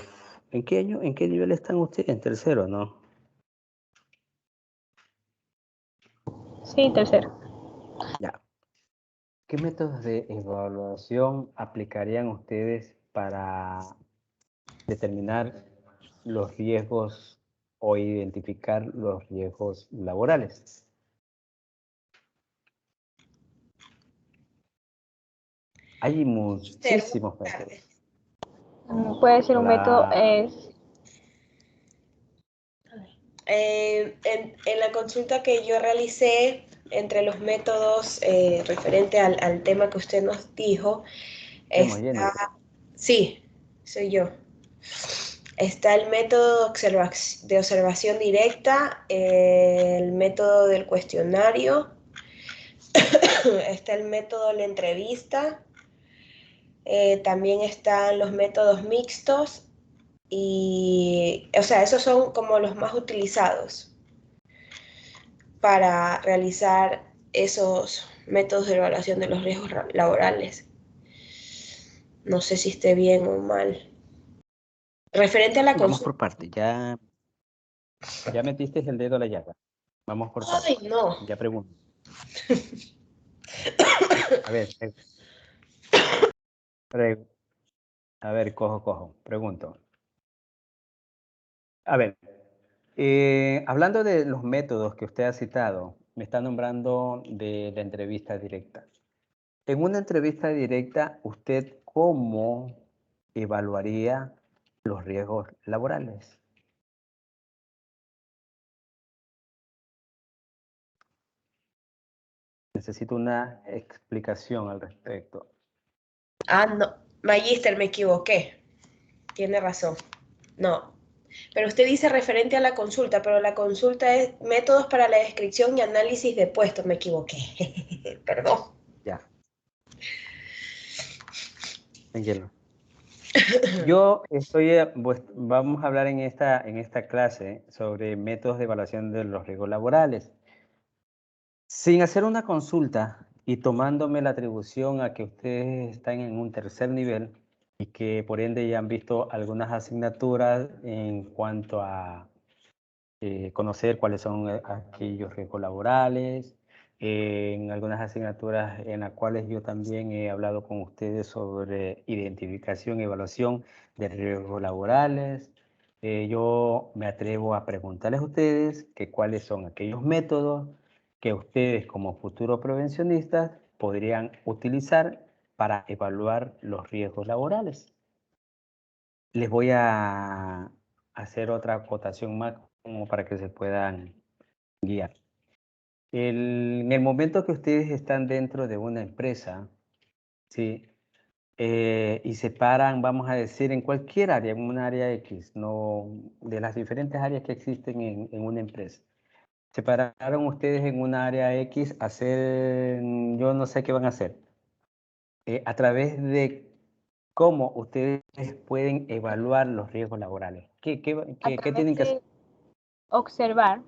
¿en qué año, en qué nivel están ustedes? En tercero, ¿no? Sí, tercero. Ya. ¿Qué métodos de evaluación aplicarían ustedes para determinar los riesgos o identificar los riesgos laborales? Hay muchísimos métodos. Puede ser un método, Hola. En la consulta que yo realicé, entre los métodos referente al tema que usted nos dijo, Tenemos Jenny. está, sí, soy yo. Está el método de observación directa, el método del cuestionario, está el método de la entrevista, también están los métodos mixtos y, o sea, esos son como los más utilizados para realizar esos métodos de evaluación de los riesgos laborales. No sé si esté bien o mal. Referente a la Vamos consulta. por parte. Ya metiste el dedo a la llaga. Vamos por parte. Ay, no. Ya pregunto. A ver, a ver, cojo. Pregunto. A ver, hablando de los métodos que usted ha citado, me está nombrando de la entrevista directa. En una entrevista directa, ¿usted cómo evaluaría los riesgos laborales? Necesito una explicación al respecto. Ah, no. Magíster, me equivoqué. Tiene razón. No. Pero usted dice referente a la consulta, pero la consulta es métodos para la descripción y análisis de puestos. Me equivoqué. Perdón. Ya. Tranquilo. Yo estoy, vamos a hablar en esta clase sobre métodos de evaluación de los riesgos laborales. Sin hacer una consulta y tomándome la atribución a que ustedes están en un tercer nivel y que por ende ya han visto algunas asignaturas en cuanto a conocer cuáles son aquellos riesgos laborales, en algunas asignaturas en las cuales yo también he hablado con ustedes sobre identificación y evaluación de riesgos laborales. Yo me atrevo a preguntarles a ustedes que cuáles son aquellos métodos que ustedes como futuros prevencionistas podrían utilizar para evaluar los riesgos laborales. Les voy a hacer otra acotación más como para que se puedan guiar. En el momento que ustedes están dentro de una empresa, ¿sí? Y se paran, vamos a decir, en cualquier área, en un área X, no, de las diferentes áreas que existen en una empresa. Se pararon ustedes en un área X a hacer, yo no sé qué van a hacer. A través de cómo ustedes pueden evaluar los riesgos laborales. ¿Qué a tienen través que hacer? de observar.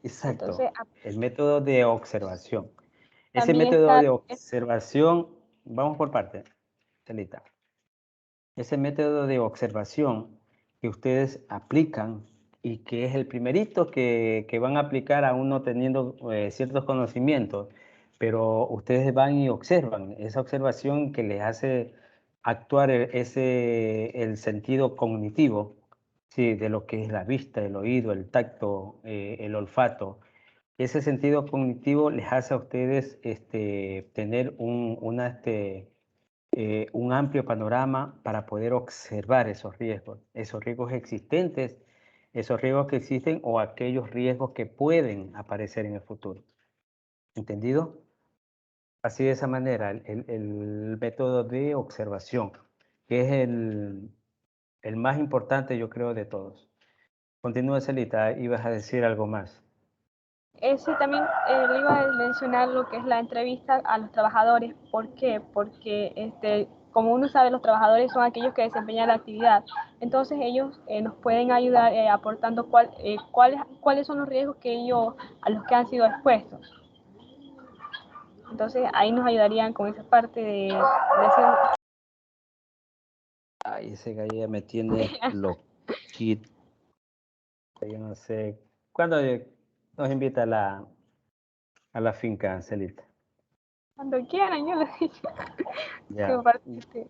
Exacto, Entonces, el método de observación. Ese también método está, de observación, vamos por parte, Celita. Ese método de observación que ustedes aplican y que es el primerito que van a aplicar a uno teniendo ciertos conocimientos, pero ustedes van y observan esa observación que les hace actuar el sentido cognitivo, sí, de lo que es la vista, el oído, el tacto, el olfato. Ese sentido cognitivo les hace a ustedes tener un amplio panorama para poder observar esos riesgos existentes, esos riesgos que existen o aquellos riesgos que pueden aparecer en el futuro. ¿Entendido? Así de esa manera, el método de observación, que es el más importante, yo creo, de todos. Continúa, Celita, ibas a decir algo más. Sí, también le iba a mencionar lo que es la entrevista a los trabajadores. ¿Por qué? Porque como uno sabe, los trabajadores son aquellos que desempeñan la actividad. Entonces ellos nos pueden ayudar aportando cuáles son los riesgos a los que han sido expuestos. Entonces ahí nos ayudarían con esa parte de hacer. Ay, ese gallo ya me tiene loquito. Yo no sé. ¿Cuándo nos invita a la finca, Ancelita? Cuando quieran, yo les digo que Ya. participe.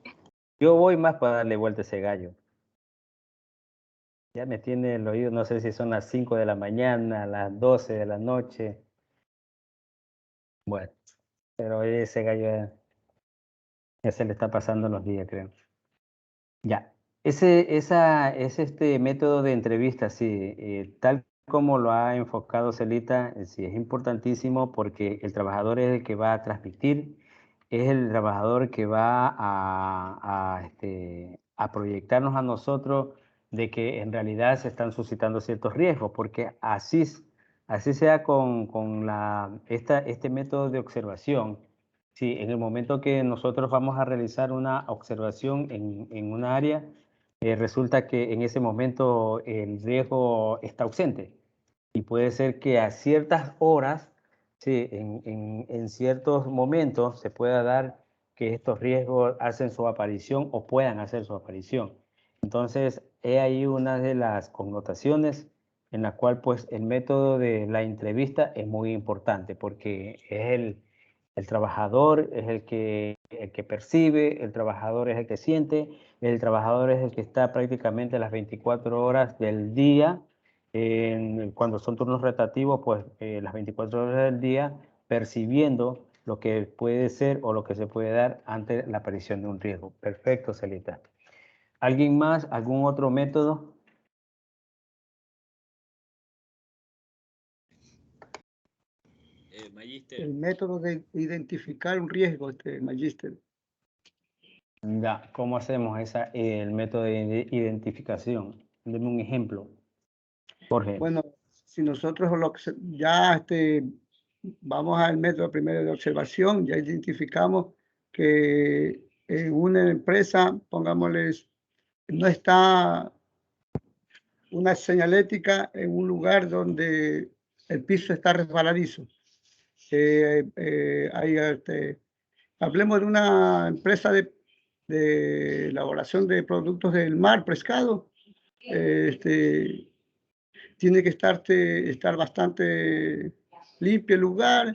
Yo voy más para darle vuelta a ese gallo. Ya me tiene el oído, no sé si son las 5 de la mañana, las 12 de la noche. Bueno, pero ese gallo ya se le está pasando los días, creo. Ya. Es este método de entrevista, sí, tal como lo ha enfocado Celita, sí, es importantísimo porque el trabajador es el que va a transmitir, es el trabajador que va a proyectarnos a nosotros de que en realidad se están suscitando ciertos riesgos, porque así sea con este método de observación. Sí, en el momento que nosotros vamos a realizar una observación en un área, resulta que en ese momento el riesgo está ausente y puede ser que a ciertas horas, sí, en ciertos momentos se pueda dar que estos riesgos hacen su aparición o puedan hacer su aparición. Entonces, he ahí una de las connotaciones en la cual pues el método de la entrevista es muy importante porque es el trabajador es el que percibe, el trabajador es el que siente, el trabajador es el que está prácticamente las 24 horas del día, cuando son turnos rotativos, pues las 24 horas del día percibiendo lo que puede ser o lo que se puede dar ante la aparición de un riesgo. Perfecto, Celita. ¿Alguien más? ¿Algún otro método? Magíster. El método de identificar un riesgo, magíster. Ya, ¿cómo hacemos el método de identificación? Deme un ejemplo, Jorge. Bueno, si nosotros ya vamos al método primero de observación, ya identificamos que en una empresa, pongámosles, no está una señalética en un lugar donde el piso está resbaladizo. Hablemos de una empresa de elaboración de productos del mar, pescado. Tiene que estar bastante limpio el lugar,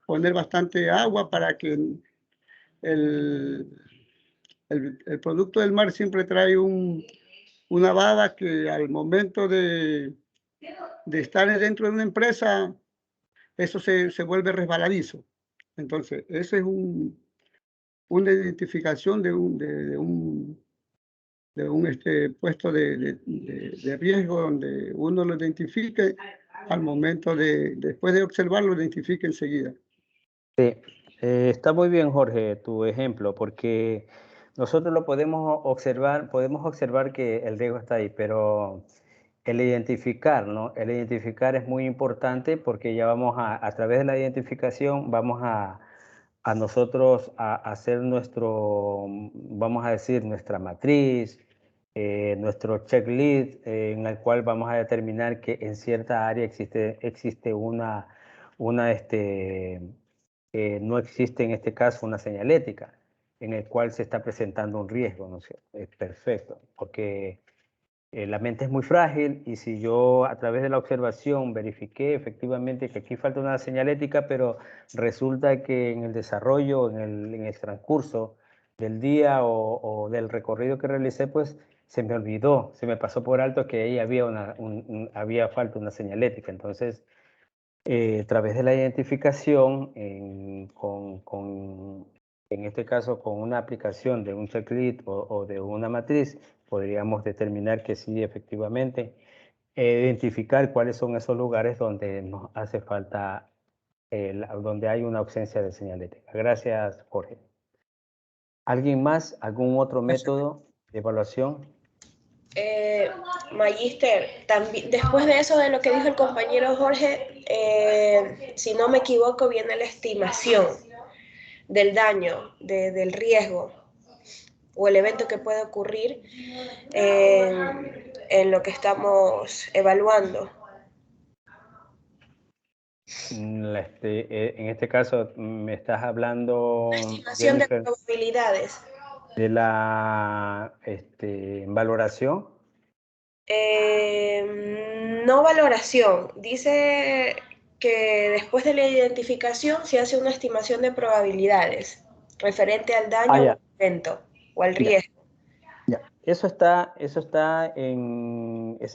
poner bastante agua para que el producto del mar siempre trae una baba que al momento de estar dentro de una empresa, eso se vuelve resbaladizo. Entonces, ese es una identificación de un puesto de riesgo donde uno lo identifique al momento después de observarlo, lo identifique enseguida. Sí, está muy bien, Jorge, tu ejemplo, porque nosotros lo podemos observar que el riesgo está ahí, pero el identificar, ¿no? El identificar es muy importante porque ya a través de la identificación, vamos a nosotros a hacer vamos a decir, nuestra matriz, nuestro checklist, en el cual vamos a determinar que en cierta área existe no existe en este caso una señalética en el cual se está presentando un riesgo, ¿no? Es perfecto, porque la mente es muy frágil y si yo a través de la observación verifiqué efectivamente que aquí falta una señalética, pero resulta que en el desarrollo, en el transcurso del día o del recorrido que realicé, pues se me olvidó, se me pasó por alto que ahí había falta una señalética. Entonces, a través de la identificación, en este caso con una aplicación de un checklist o de una matriz, podríamos determinar que sí, efectivamente, identificar cuáles son esos lugares donde nos hace falta, donde hay una ausencia de señalética. Gracias, Jorge. ¿Alguien más? ¿Algún otro método de evaluación? Magíster, también, después de eso, de lo que dijo el compañero Jorge, si no me equivoco, viene la estimación del daño, del riesgo o el evento que puede ocurrir en lo que estamos evaluando. En este caso, me estás hablando, Estimación de Jennifer, probabilidades. de la valoración. No valoración. Dice que después de la identificación se hace una estimación de probabilidades referente al daño ya. o evento o al Ya. riesgo. Ya. Esa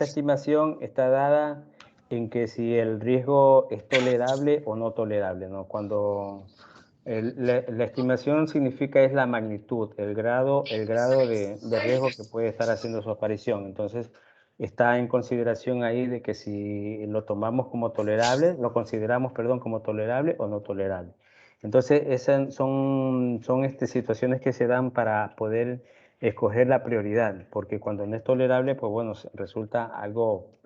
estimación está dada en que si el riesgo es tolerable o no tolerable, ¿no? Cuando la estimación significa es la magnitud, el grado de riesgo que puede estar haciendo su aparición. Entonces, está en consideración ahí de que si lo tomamos como tolerable, lo consideramos, perdón, como tolerable o no tolerable. Entonces, esas son situaciones que se dan para poder escoger la prioridad, porque cuando no es tolerable, pues bueno, resulta algo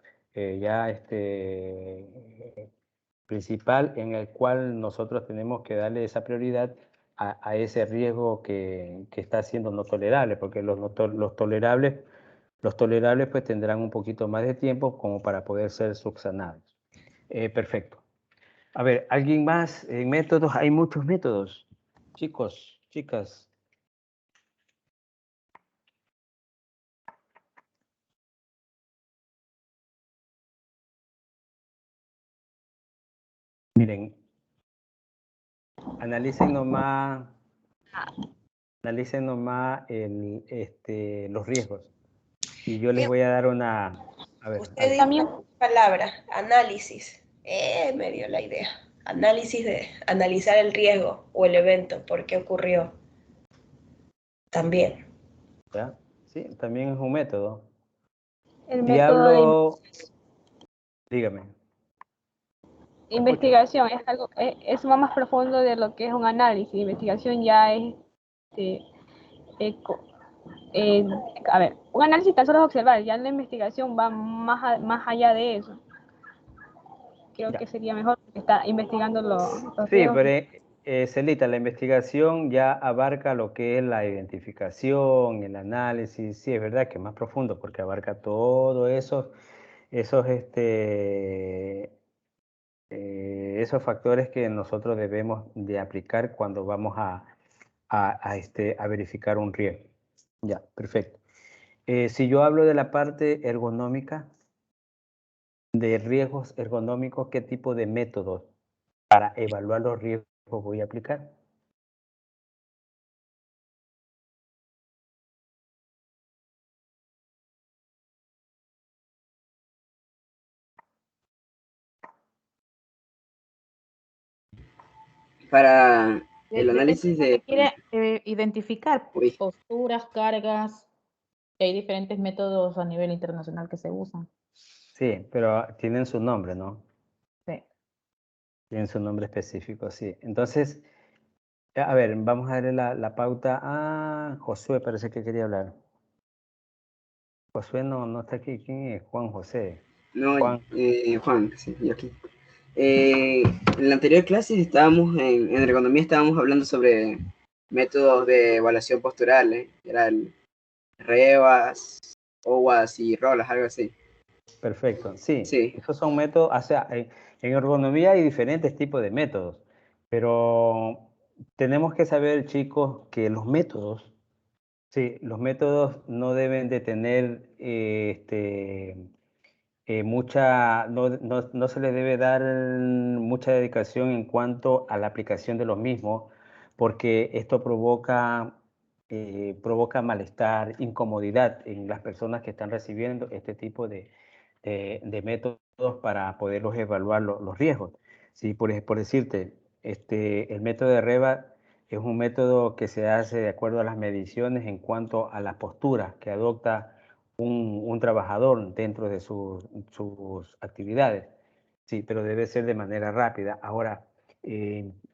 principal en el cual nosotros tenemos que darle esa prioridad a ese riesgo que está siendo no tolerable, porque los tolerables pues tendrán un poquito más de tiempo como para poder ser subsanados. Perfecto. A ver, ¿alguien más en métodos? Hay muchos métodos. Chicos, chicas. Miren, analicen nomás los riesgos. Y yo les voy a dar una... A ver, Usted dijo una palabra, análisis. Me dio la idea. Análisis de analizar el riesgo o el evento, por qué ocurrió. También. ¿ya? Sí, también es un método. El Si método de hablo... Dígame. investigación es algo, es más profundo de lo que es un análisis. Investigación ya es, a ver, un análisis tan solo es observar, ya la investigación va más allá de eso. Creo Ya. que sería mejor porque está investigando los Sí, riesgos. pero Celita, la investigación ya abarca lo que es la identificación, el análisis. Sí, es verdad que es más profundo porque abarca todo esos factores que nosotros debemos de aplicar cuando vamos a verificar un riesgo. Ya, perfecto. Si yo hablo de la parte ergonómica, de riesgos ergonómicos, ¿qué tipo de métodos para evaluar los riesgos voy a aplicar? Para el análisis de... Quiere identificar Uy. posturas, cargas, que hay diferentes métodos a nivel internacional que se usan. Sí, pero tienen su nombre, ¿no? Sí. Tienen su nombre específico, sí. Entonces, a ver, vamos a darle la pauta a Josué, parece que quería hablar. Josué no está aquí. ¿Quién es? Juan José. No, Juan. Juan, sí, yo aquí. En la anterior clase estábamos en ergonomía, estábamos hablando sobre métodos de evaluación postural, era el REVAS, OWAS y ROLAS, algo así. Perfecto, sí. Sí. Esos son métodos, o sea, en ergonomía hay diferentes tipos de métodos, pero tenemos que saber, chicos, que los métodos no deben de tener no se le debe dar mucha dedicación en cuanto a la aplicación de los mismos, porque esto provoca malestar, incomodidad en las personas que están recibiendo este tipo de métodos para poderlos evaluar los riesgos. Sí, por decirte, el método de REVA es un método que se hace de acuerdo a las mediciones en cuanto a la postura que adopta un trabajador dentro de sus actividades. Sí, pero debe ser de manera rápida. Ahora,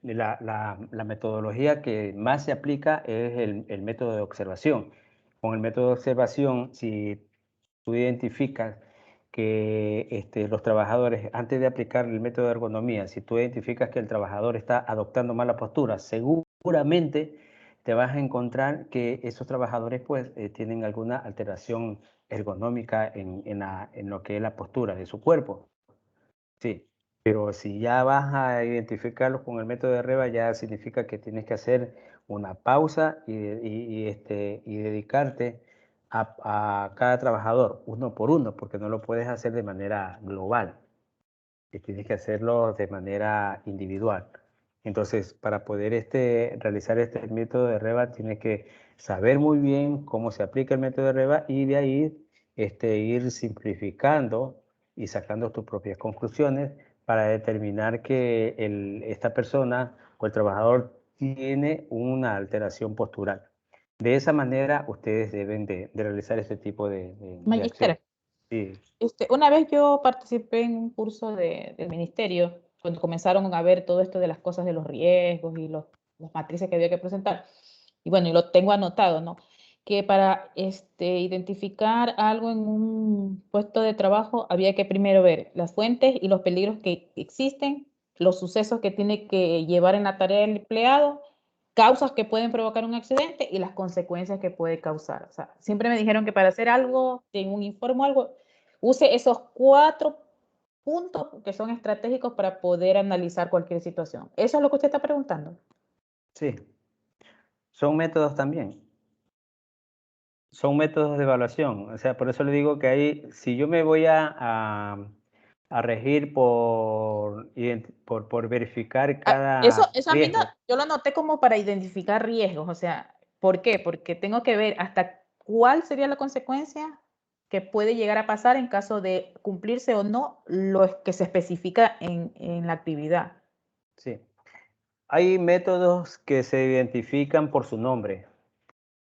la metodología que más se aplica es el método de observación. Con el método de observación, si tú identificas que los trabajadores, antes de aplicar el método de ergonomía, si tú identificas que el trabajador está adoptando mala postura, seguramente te vas a encontrar que esos trabajadores pues tienen alguna alteración ergonómica en lo que es la postura de su cuerpo. Sí, Pero si ya vas a identificarlos con el método de REVA, ya significa que tienes que hacer una pausa y dedicarte a cada trabajador, uno por uno, porque no lo puedes hacer de manera global. Y tienes que hacerlo de manera individual. Entonces, para poder realizar este método de REVA, tienes que saber muy bien cómo se aplica el método de REVA y de ahí ir simplificando y sacando tus propias conclusiones para determinar que esta persona o el trabajador tiene una alteración postural. De esa manera, ustedes deben de realizar este tipo de acción. Magíster, Sí. Una vez yo participé en un curso del ministerio, cuando comenzaron a ver todo esto de las cosas de los riesgos y las matrices que había que presentar. Y bueno, y lo tengo anotado, ¿no? Que para identificar algo en un puesto de trabajo había que primero ver las fuentes y los peligros que existen, los sucesos que tiene que llevar en la tarea el empleado, causas que pueden provocar un accidente y las consecuencias que puede causar. O sea, siempre me dijeron que para hacer algo, en un informe o algo, use esos 4 puntos que son estratégicos para poder analizar cualquier situación. ¿Eso es lo que usted está preguntando? Sí. Son métodos también. Son métodos de evaluación. O sea, por eso le digo que ahí, si yo me voy a regir por verificar cada Eso a mí riesgo. yo lo anoté como para identificar riesgos. O sea, ¿por qué? Porque tengo que ver hasta cuál sería la consecuencia que puede llegar a pasar en caso de cumplirse o no lo que se especifica en la actividad. Sí. Hay métodos que se identifican por su nombre.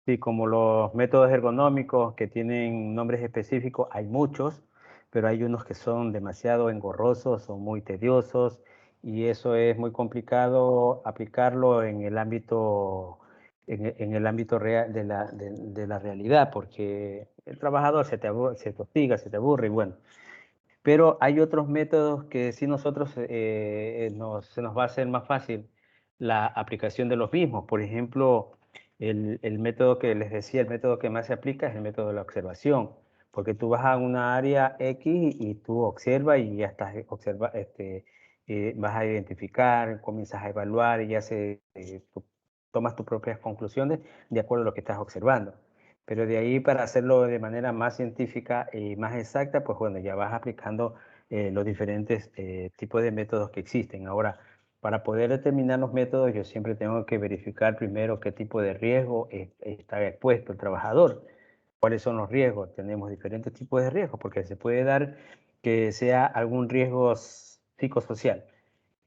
Sí, como los métodos ergonómicos que tienen nombres específicos, hay muchos, pero hay unos que son demasiado engorrosos o muy tediosos y eso es muy complicado aplicarlo en el ámbito, en el ámbito real de la realidad, porque el trabajador se te hostiga, se te aburre y bueno. Pero hay otros métodos que sí nosotros se nos va a hacer más fácil la aplicación de los mismos. Por ejemplo, el método que les decía, el método que más se aplica es el método de la observación, porque tú vas a una área X y tú observas y ya estás vas a identificar, comienzas a evaluar y ya tú tomas tus propias conclusiones de acuerdo a lo que estás observando. Pero de ahí para hacerlo de manera más científica y más exacta, pues bueno, ya vas aplicando los diferentes tipos de métodos que existen. Ahora, para poder determinar los métodos, yo siempre tengo que verificar primero qué tipo de riesgo está expuesto el trabajador. ¿Cuáles son los riesgos? Tenemos diferentes tipos de riesgos, porque se puede dar que sea algún riesgo psicosocial.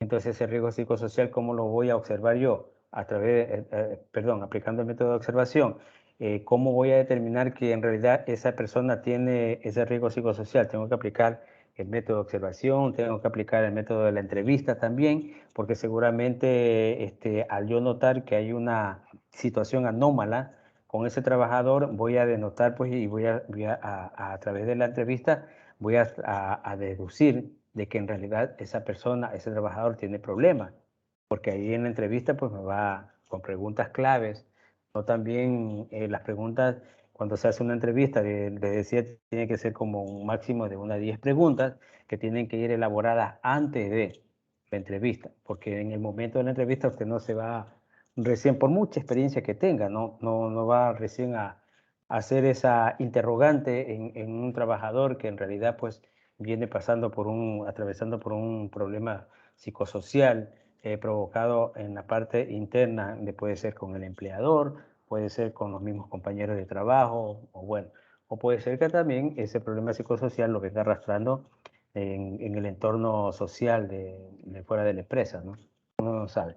Entonces, ese riesgo psicosocial, ¿cómo lo voy a observar yo? Aplicando el método de observación. ¿Cómo voy a determinar que en realidad esa persona tiene ese riesgo psicosocial? Tengo que aplicar el método de observación, tengo que aplicar el método de la entrevista también, porque seguramente al yo notar que hay una situación anómala con ese trabajador, voy a denotar pues, y a través de la entrevista, voy a deducir de que en realidad esa persona, ese trabajador tiene problemas, porque ahí en la entrevista pues me va con preguntas claves, o también las preguntas, cuando se hace una entrevista, les decía, tiene que ser como un máximo de unas 10 preguntas que tienen que ir elaboradas antes de la entrevista, porque en el momento de la entrevista usted no se va recién, por mucha experiencia que tenga, no va recién a hacer esa interrogante en un trabajador que en realidad pues viene atravesando por un problema psicosocial provocado en la parte interna, puede ser con el empleador, puede ser con los mismos compañeros de trabajo, o puede ser que también ese problema psicosocial lo venga arrastrando en el entorno social de fuera de la empresa, ¿no? Uno no sabe.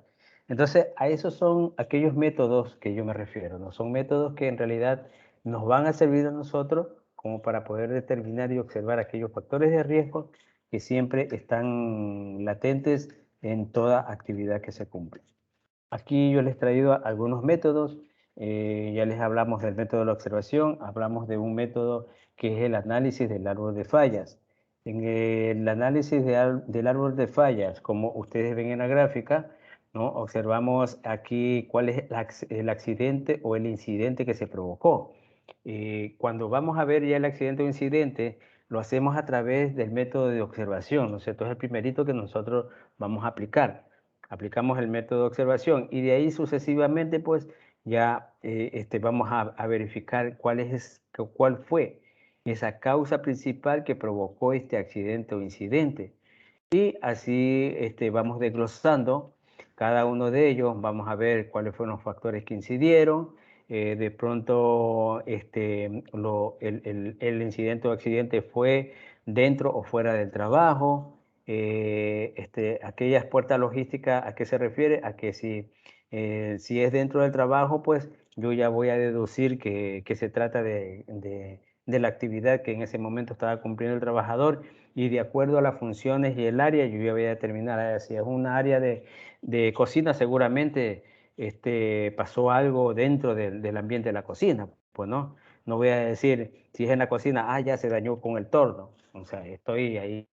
Entonces, a esos son aquellos métodos que yo me refiero, ¿no? Son métodos que en realidad nos van a servir a nosotros como para poder determinar y observar aquellos factores de riesgo que siempre están latentes en toda actividad que se cumple. Aquí yo les he traído algunos métodos, ya les hablamos del método de la observación, hablamos de un método que es el análisis del árbol de fallas. En el análisis del árbol de fallas, como ustedes ven en la gráfica, ¿no? Observamos aquí cuál es el accidente o el incidente que se provocó. Cuando vamos a ver ya el accidente o incidente, lo hacemos a través del método de observación, ¿no es cierto? Es el primerito que nosotros vamos a aplicar. Aplicamos el método de observación y de ahí sucesivamente, pues, ya vamos a verificar cuál fue esa causa principal que provocó este accidente o incidente. Y así vamos desglosando cada uno de ellos, vamos a ver cuáles fueron los factores que incidieron. De pronto el incidente o accidente fue dentro o fuera del trabajo. Aquellas puertas logísticas, ¿a qué se refiere? A que si es dentro del trabajo, pues yo ya voy a deducir que se trata de la actividad que en ese momento estaba cumpliendo el trabajador, y de acuerdo a las funciones y el área, yo ya voy a determinar si es una área de cocina, seguramente pasó algo dentro del ambiente de la cocina, pues no voy a decir, si es en la cocina, ya se dañó con el torno. O sea, estoy ahí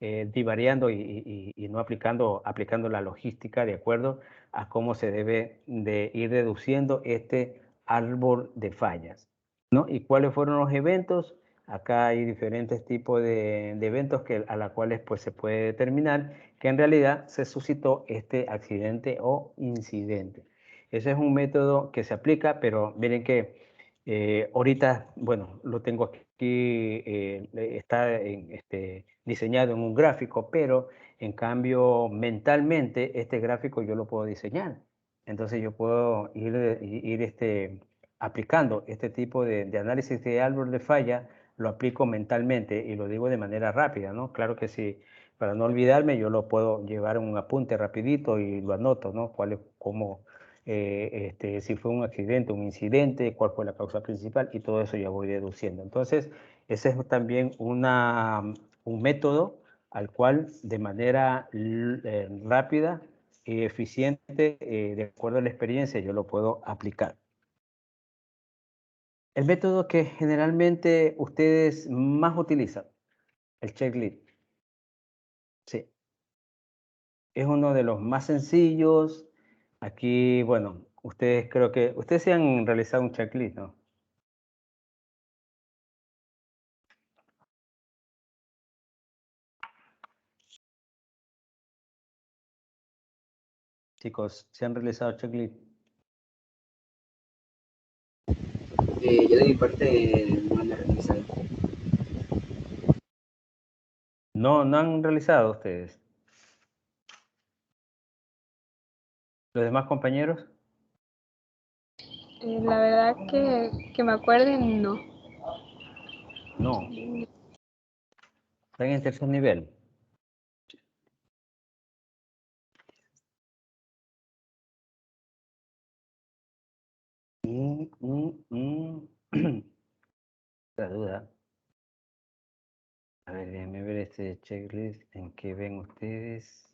divariando y no aplicando la logística de acuerdo a cómo se debe de ir reduciendo este árbol de fallas, ¿no? ¿Y cuáles fueron los eventos? Acá hay diferentes tipos de eventos a los cuales pues, se puede determinar que en realidad se suscitó este accidente o incidente. Ese es un método que se aplica, pero miren que ahorita, bueno, lo tengo aquí, está diseñado en un gráfico, pero en cambio mentalmente este gráfico yo lo puedo diseñar. Entonces yo puedo ir aplicando este tipo de análisis de árbol de falla, lo aplico mentalmente y lo digo de manera rápida, ¿no? Claro que sí, para no olvidarme yo lo puedo llevar en un apunte rapidito y lo anoto, ¿no? Si fue un accidente, un incidente, cuál fue la causa principal y todo eso ya voy deduciendo. Entonces, ese es también un método al cual de manera rápida y eficiente, de acuerdo a la experiencia, yo lo puedo aplicar. El método que generalmente ustedes más utilizan, el checklist. Sí. Es uno de los más sencillos. Aquí, bueno, ustedes se han realizado un checklist, ¿no? Chicos, ¿se han realizado checklist? Yo de mi parte no lo he realizado. No han realizado ustedes. ¿Los demás compañeros? La verdad que me acuerden, no. No. Están en tercer nivel. La duda. A ver, déjenme ver este checklist en que ven ustedes.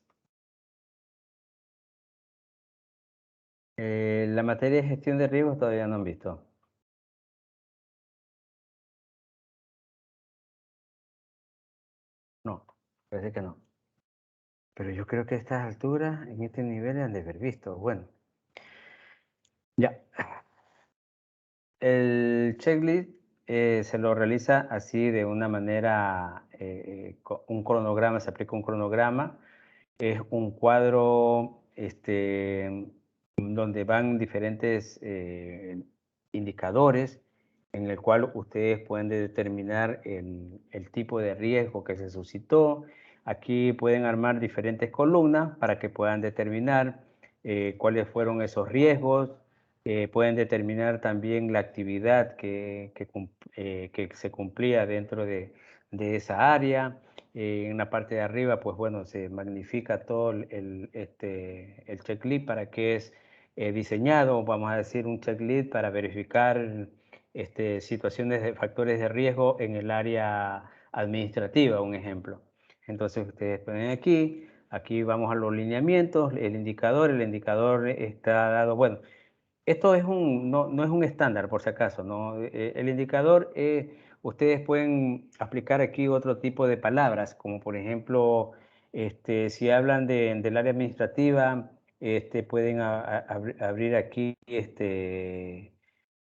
La materia de gestión de riesgos todavía no han visto. No, parece que no. Pero yo creo que a estas alturas, en este nivel, han de haber visto. Bueno, ya. El checklist se lo realiza así de una manera, un cronograma, se aplica un cronograma. Es un cuadro donde van diferentes indicadores en el cual ustedes pueden determinar el tipo de riesgo que se suscitó. Aquí pueden armar diferentes columnas para que puedan determinar cuáles fueron esos riesgos. Pueden determinar también la actividad que se cumplía dentro de esa área. En la parte de arriba, pues bueno, se magnifica todo el checklist para que es diseñado, vamos a decir, un checklist para verificar situaciones de factores de riesgo en el área administrativa, un ejemplo. Entonces ustedes ponen aquí vamos a los lineamientos, el indicador está dado, bueno, esto es no es un estándar, por si acaso, ¿no? El indicador, ustedes pueden aplicar aquí otro tipo de palabras, como por ejemplo, si hablan del área administrativa, pueden abrir aquí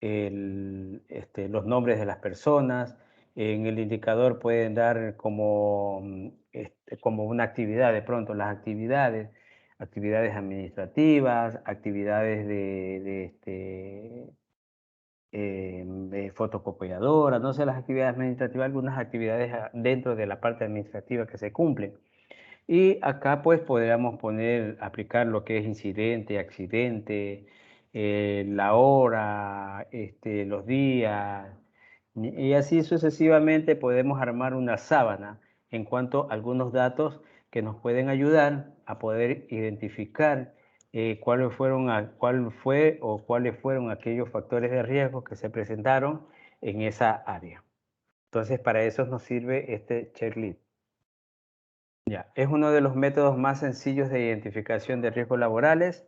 los nombres de las personas. En el indicador pueden dar como, como una actividad, de pronto las actividades administrativas, actividades de fotocopiadora, no sé, las actividades administrativas, algunas actividades dentro de la parte administrativa que se cumplen. Y acá pues podríamos aplicar lo que es incidente, accidente, la hora, los días, y así sucesivamente podemos armar una sábana en cuanto a algunos datos que nos pueden ayudar a poder identificar cuáles fueron aquellos factores de riesgo que se presentaron en esa área. Entonces, para eso nos sirve este checklist. Ya, es uno de los métodos más sencillos de identificación de riesgos laborales.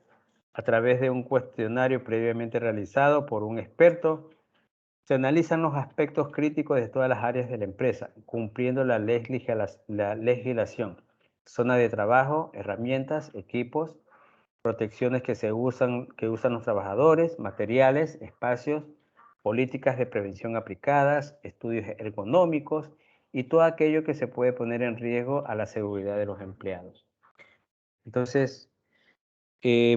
A través de un cuestionario previamente realizado por un experto, se analizan los aspectos críticos de todas las áreas de la empresa, cumpliendo la legislación, zona de trabajo, herramientas, equipos, protecciones que usan los trabajadores, materiales, espacios, políticas de prevención aplicadas, estudios ergonómicos y todo aquello que se puede poner en riesgo a la seguridad de los empleados. Entonces,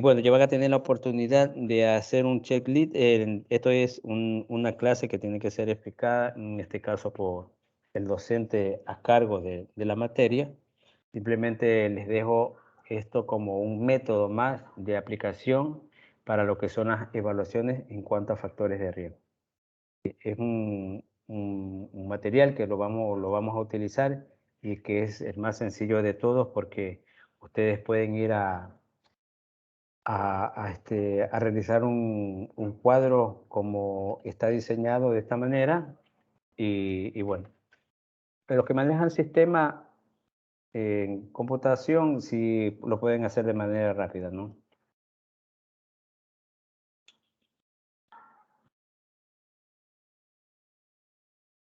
bueno, ya van a tener la oportunidad de hacer un checklist. Esto es una clase que tiene que ser explicada, en este caso por el docente a cargo de la materia. Simplemente les dejo esto como un método más de aplicación para lo que son las evaluaciones en cuanto a factores de riesgo. Es un material que lo vamos a utilizar y que es el más sencillo de todos porque ustedes pueden ir a realizar un cuadro como está diseñado de esta manera y bueno, pero los que manejan sistema en computación sí lo pueden hacer de manera rápida, ¿no?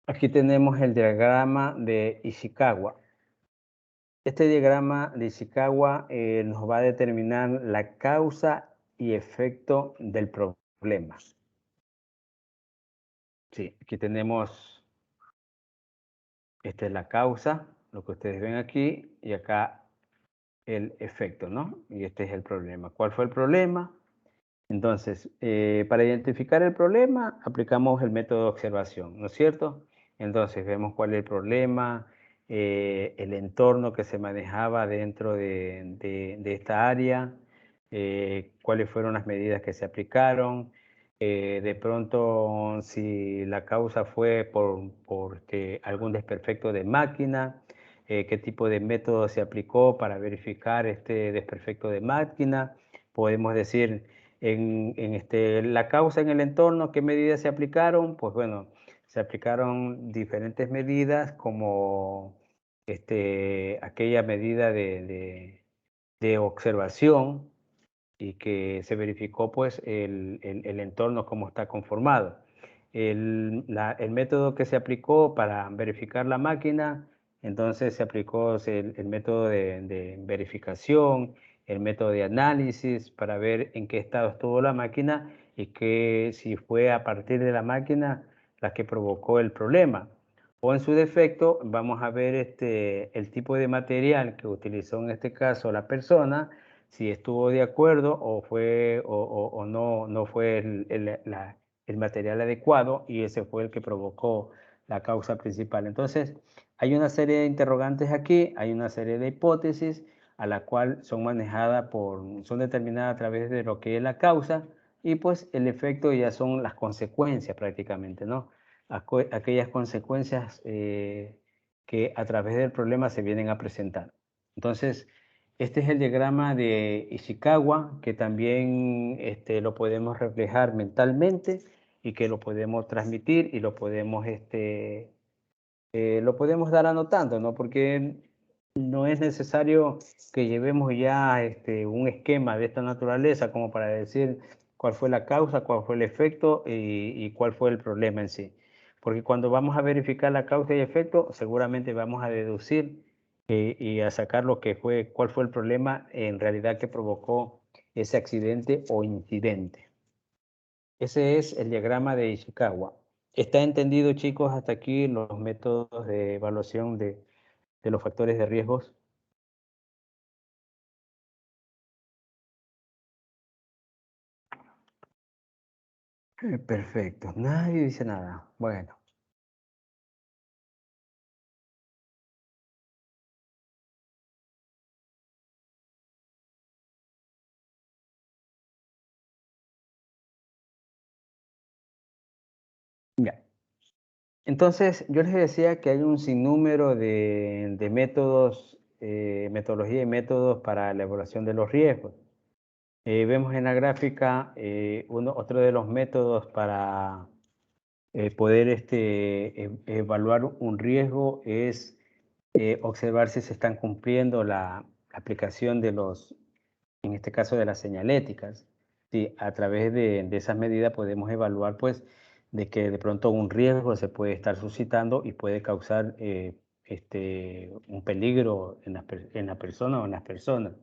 Aquí tenemos el diagrama de Ishikawa. Este diagrama de Ishikawa nos va a determinar la causa y efecto del problema. Sí, aquí tenemos, esta es la causa, lo que ustedes ven aquí, y acá el efecto, ¿no? Y este es el problema. ¿Cuál fue el problema? Entonces, para identificar el problema, aplicamos el método de observación, ¿no es cierto? Entonces, vemos cuál es el problema, el entorno que se manejaba dentro de esta área, cuáles fueron las medidas que se aplicaron, de pronto si la causa fue por algún desperfecto de máquina, qué tipo de método se aplicó para verificar este desperfecto de máquina. Podemos decir la causa en el entorno, ¿qué medidas se aplicaron? Pues bueno, se aplicaron diferentes medidas como aquella medida de observación y que se verificó pues el entorno cómo está conformado. El método que se aplicó para verificar la máquina, entonces se aplicó el método de verificación, el método de análisis para ver en qué estado estuvo la máquina y si fue a partir de la máquina la que provocó el problema. O en su defecto, vamos a ver el tipo de material que utilizó en este caso la persona, si estuvo de acuerdo o no fue el material adecuado y ese fue el que provocó la causa principal. Entonces, hay una serie de interrogantes aquí, hay una serie de hipótesis a la cual son son determinadas a través de lo que es la causa y pues el efecto ya son las consecuencias prácticamente, ¿no? Aquellas consecuencias que a través del problema se vienen a presentar. Entonces, este es el diagrama de Ishikawa, que también lo podemos reflejar mentalmente y que lo podemos transmitir y lo podemos dar anotando, ¿no? Porque no es necesario que llevemos ya un esquema de esta naturaleza como para decir cuál fue la causa, cuál fue el efecto y cuál fue el problema en sí. Porque cuando vamos a verificar la causa y efecto, seguramente vamos a deducir y a sacar cuál fue el problema en realidad que provocó ese accidente o incidente. Ese es el diagrama de Ishikawa. ¿Está entendido, chicos, hasta aquí los métodos de evaluación de los factores de riesgos? Perfecto, nadie dice nada. Bueno. Ya. Entonces, yo les decía que hay un sinnúmero de métodos, metodología y métodos para la evaluación de los riesgos. Vemos en la gráfica otro de los métodos para poder evaluar un riesgo es observar si se están cumpliendo la aplicación de los, en este caso de las señaléticas. Sí, a través de esas medidas podemos evaluar pues de que de pronto un riesgo se puede estar suscitando y puede causar un peligro en la persona o en las personas.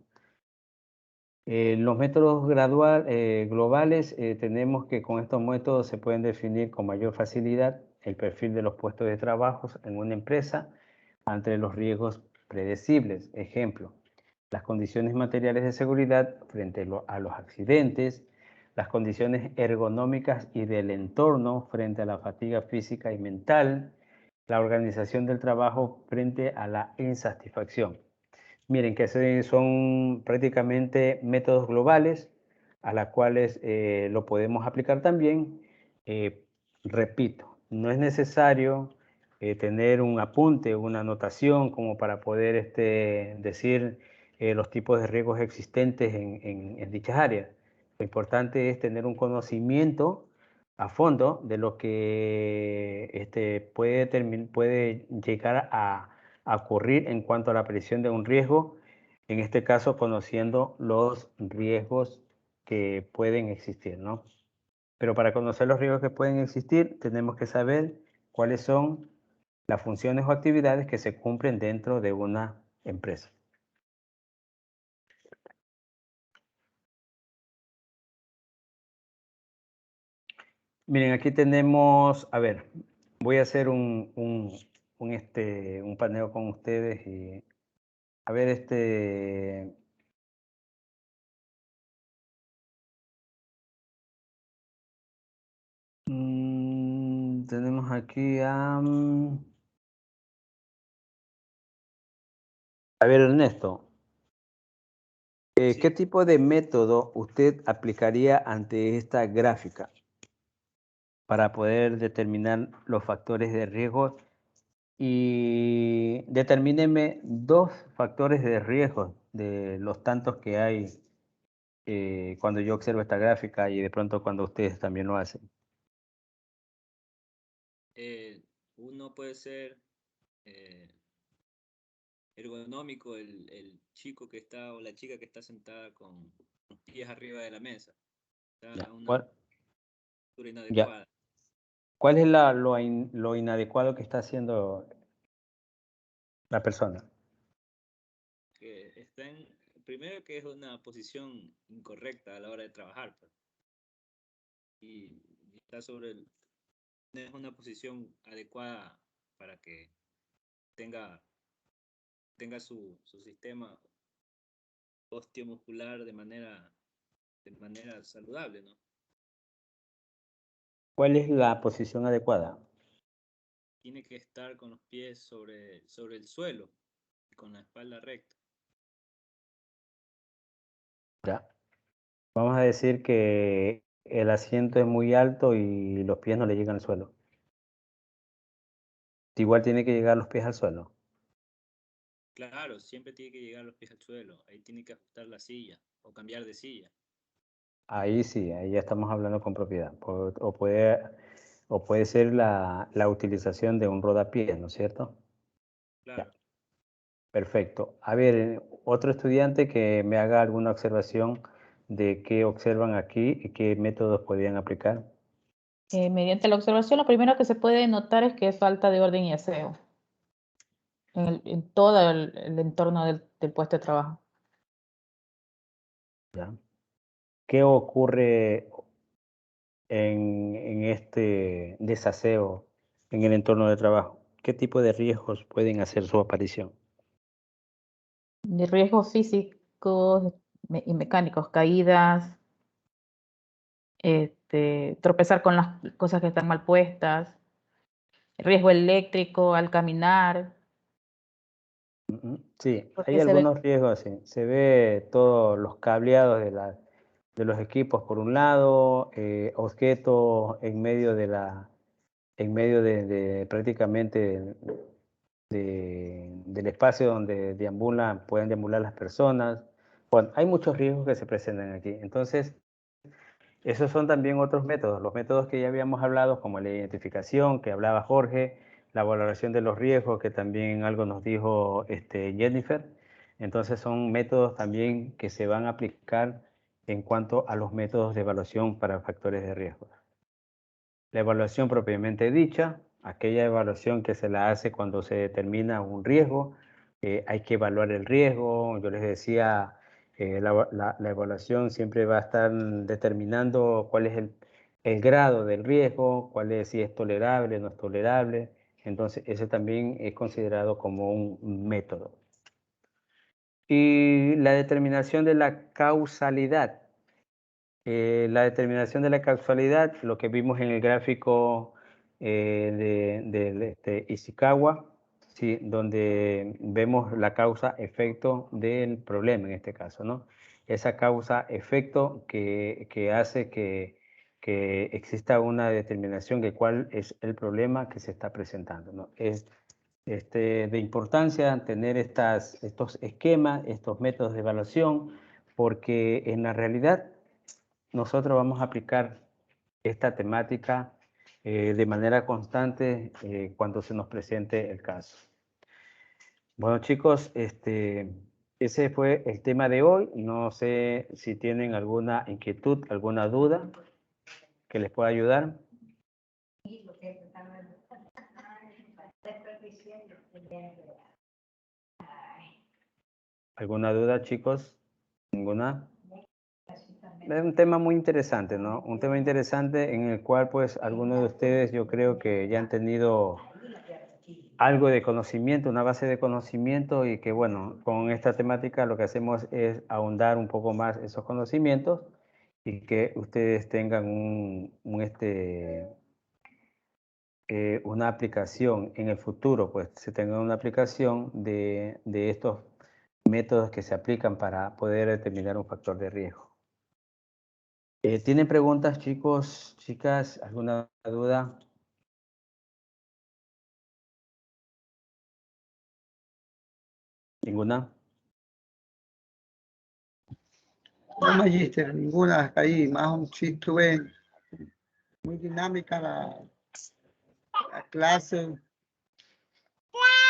Los métodos globales, tenemos que con estos métodos se pueden definir con mayor facilidad el perfil de los puestos de trabajo en una empresa ante los riesgos predecibles. Ejemplo, las condiciones materiales de seguridad frente a los accidentes, las condiciones ergonómicas y del entorno frente a la fatiga física y mental, la organización del trabajo frente a la insatisfacción. Miren que son prácticamente métodos globales a los cuales lo podemos aplicar también. Repito, no es necesario tener un apunte, una anotación como para poder decir los tipos de riesgos existentes en dichas áreas. Lo importante es tener un conocimiento a fondo de lo que puede llegar a ocurrir en cuanto a la aparición de un riesgo, en este caso conociendo los riesgos que pueden existir, ¿no? Pero para conocer los riesgos que pueden existir, tenemos que saber cuáles son las funciones o actividades que se cumplen dentro de una empresa. Miren, aquí tenemos, a ver, voy a hacer un paneo con ustedes y a ver, tenemos aquí a ver, Ernesto, ¿qué tipo de método usted aplicaría ante esta gráfica para poder determinar los factores de riesgo? Y determíneme 2 factores de riesgo de los tantos que hay cuando yo observo esta gráfica y de pronto cuando ustedes también lo hacen. Uno puede ser ergonómico, el chico que está o la chica que está sentada con los pies arriba de la mesa. Está a una altura inadecuada. ¿Cuál es lo inadecuado que está haciendo la persona? Que está primero que es una posición incorrecta a la hora de trabajar, pues. Y está no es una posición adecuada para que tenga su sistema osteomuscular de manera saludable, ¿no? ¿Cuál es la posición adecuada? Tiene que estar con los pies sobre el suelo y con la espalda recta. Ya. Vamos a decir que el asiento es muy alto y los pies no le llegan al suelo. Igual tiene que llegar los pies al suelo. Claro, siempre tiene que llegar los pies al suelo. Ahí tiene que ajustar la silla o cambiar de silla. Ahí sí, ahí ya estamos hablando con propiedad. O puede ser la utilización de un rodapiés, ¿no es cierto? Claro. Ya. Perfecto. A ver, otro estudiante que me haga alguna observación de qué observan aquí y qué métodos podrían aplicar. Mediante la observación, lo primero que se puede notar es que es falta de orden y aseo en todo el entorno del puesto de trabajo. ¿Ya? ¿Qué ocurre en este desaseo en el entorno de trabajo? ¿Qué tipo de riesgos pueden hacer su aparición? De riesgos físicos y mecánicos, caídas, tropezar con las cosas que están mal puestas, riesgo eléctrico al caminar. Sí, Porque hay se ve, algunos riesgos, sí. Se ve todos los cableados de los equipos por un lado, objetos en medio de prácticamente del espacio donde pueden deambular las personas. Bueno, hay muchos riesgos que se presentan aquí. Entonces, esos son también otros métodos, los métodos que ya habíamos hablado, como la identificación, que hablaba Jorge, la valoración de los riesgos, que también algo nos dijo Jennifer. Entonces son métodos también que se van a aplicar en cuanto a los métodos de evaluación para factores de riesgo. La evaluación propiamente dicha, aquella evaluación que se la hace cuando se determina un riesgo, hay que evaluar el riesgo. Yo les decía, la evaluación siempre va a estar determinando cuál es el grado del riesgo, si es tolerable o no es tolerable. Entonces, ese también es considerado como un método. Y la determinación de la causalidad. La determinación de la causalidad, lo que vimos en el gráfico de Ishikawa, ¿sí? Donde vemos la causa-efecto del problema en este caso, ¿no? Esa causa-efecto que hace que exista una determinación de cuál es el problema que se está presentando, ¿no? Es de importancia tener estos esquemas, estos métodos de evaluación, porque en la realidad nosotros vamos a aplicar esta temática de manera constante cuando se nos presente el caso. Bueno, chicos, ese fue el tema de hoy. No sé si tienen alguna inquietud, alguna duda que les pueda ayudar. ¿Alguna duda, chicos? ¿Ninguna? Es un tema muy interesante, ¿no? Un tema interesante en el cual, pues, algunos de ustedes yo creo que ya han tenido algo de conocimiento, una base de conocimiento y que, bueno, con esta temática lo que hacemos es ahondar un poco más esos conocimientos y que ustedes tengan una aplicación en el futuro, pues, se tenga una aplicación de estos métodos que se aplican para poder determinar un factor de riesgo. ¿Tienen preguntas, chicos, chicas? ¿Alguna duda? ¿Ninguna? No, magíster, ninguna hasta ahí. Más un chiste muy dinámica la clase.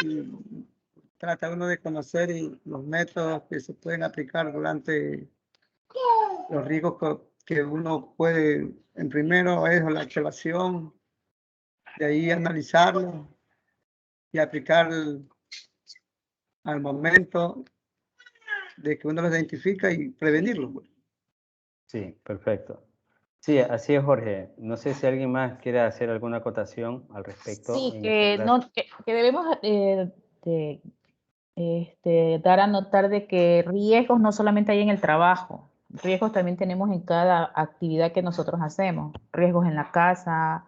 Y trata uno de conocer los métodos que se pueden aplicar durante los riesgos que uno puede, en primero es la observación, de ahí analizarlo y aplicar al momento de que uno los identifica y prevenirlo. Sí, perfecto. Sí, así es, Jorge. No sé si alguien más quiere hacer alguna acotación al respecto. sí, en que, esta no, clase. que debemos dar a notar de que riesgos no solamente hay en el trabajo, riesgos también tenemos en cada actividad que nosotros hacemos, riesgos en la casa.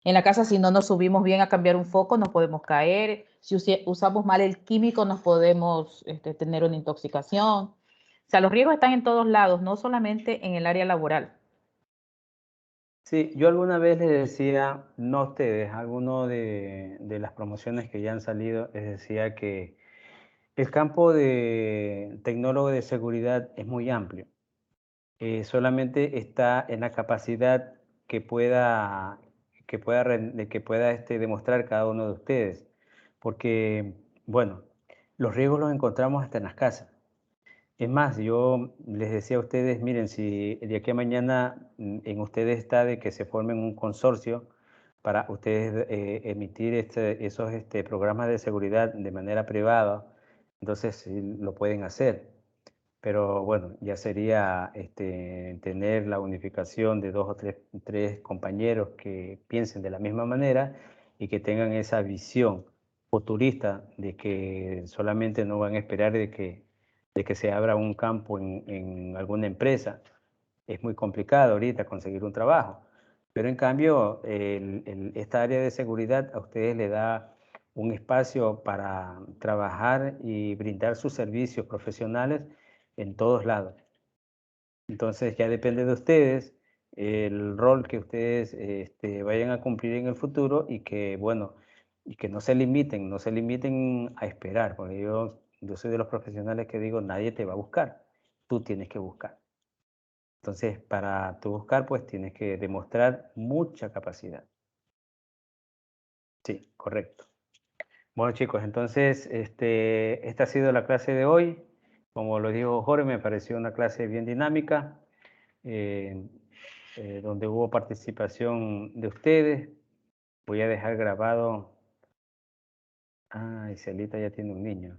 En la casa, si no nos subimos bien a cambiar un foco, nos podemos caer. Si usamos mal el químico, nos podemos tener una intoxicación. O sea, los riesgos están en todos lados, no solamente en el área laboral. Sí, yo alguna vez les decía, no a ustedes, a alguno de las promociones que ya han salido, les decía que el campo de tecnólogo de seguridad es muy amplio. Solamente está en la capacidad que pueda demostrar cada uno de ustedes. Porque, bueno, los riesgos los encontramos hasta en las casas. Es más, yo les decía a ustedes, miren, si el día que mañana en ustedes está de que se formen un consorcio para ustedes emitir esos programas de seguridad de manera privada, entonces sí, lo pueden hacer. pero bueno, ya sería tener la unificación de 2 o 3 compañeros que piensen de la misma manera y que tengan esa visión futurista de que solamente no van a esperar de que se abra un campo en alguna empresa. Es muy complicado ahorita conseguir un trabajo, pero en cambio esta área de seguridad a ustedes le da un espacio para trabajar y brindar sus servicios profesionales en todos lados. Entonces ya depende de ustedes el rol que ustedes vayan a cumplir en el futuro y que, bueno, y que no se limiten a esperar, porque yo soy de los profesionales que digo, nadie te va a buscar, tú tienes que buscar. Entonces, para tú buscar, pues tienes que demostrar mucha capacidad. Sí, correcto. Bueno, chicos, entonces, esta ha sido la clase de hoy. Como lo dijo Jorge, me pareció una clase bien dinámica, donde hubo participación de ustedes. Voy a dejar grabado. Ah, Celita ya tiene un niño.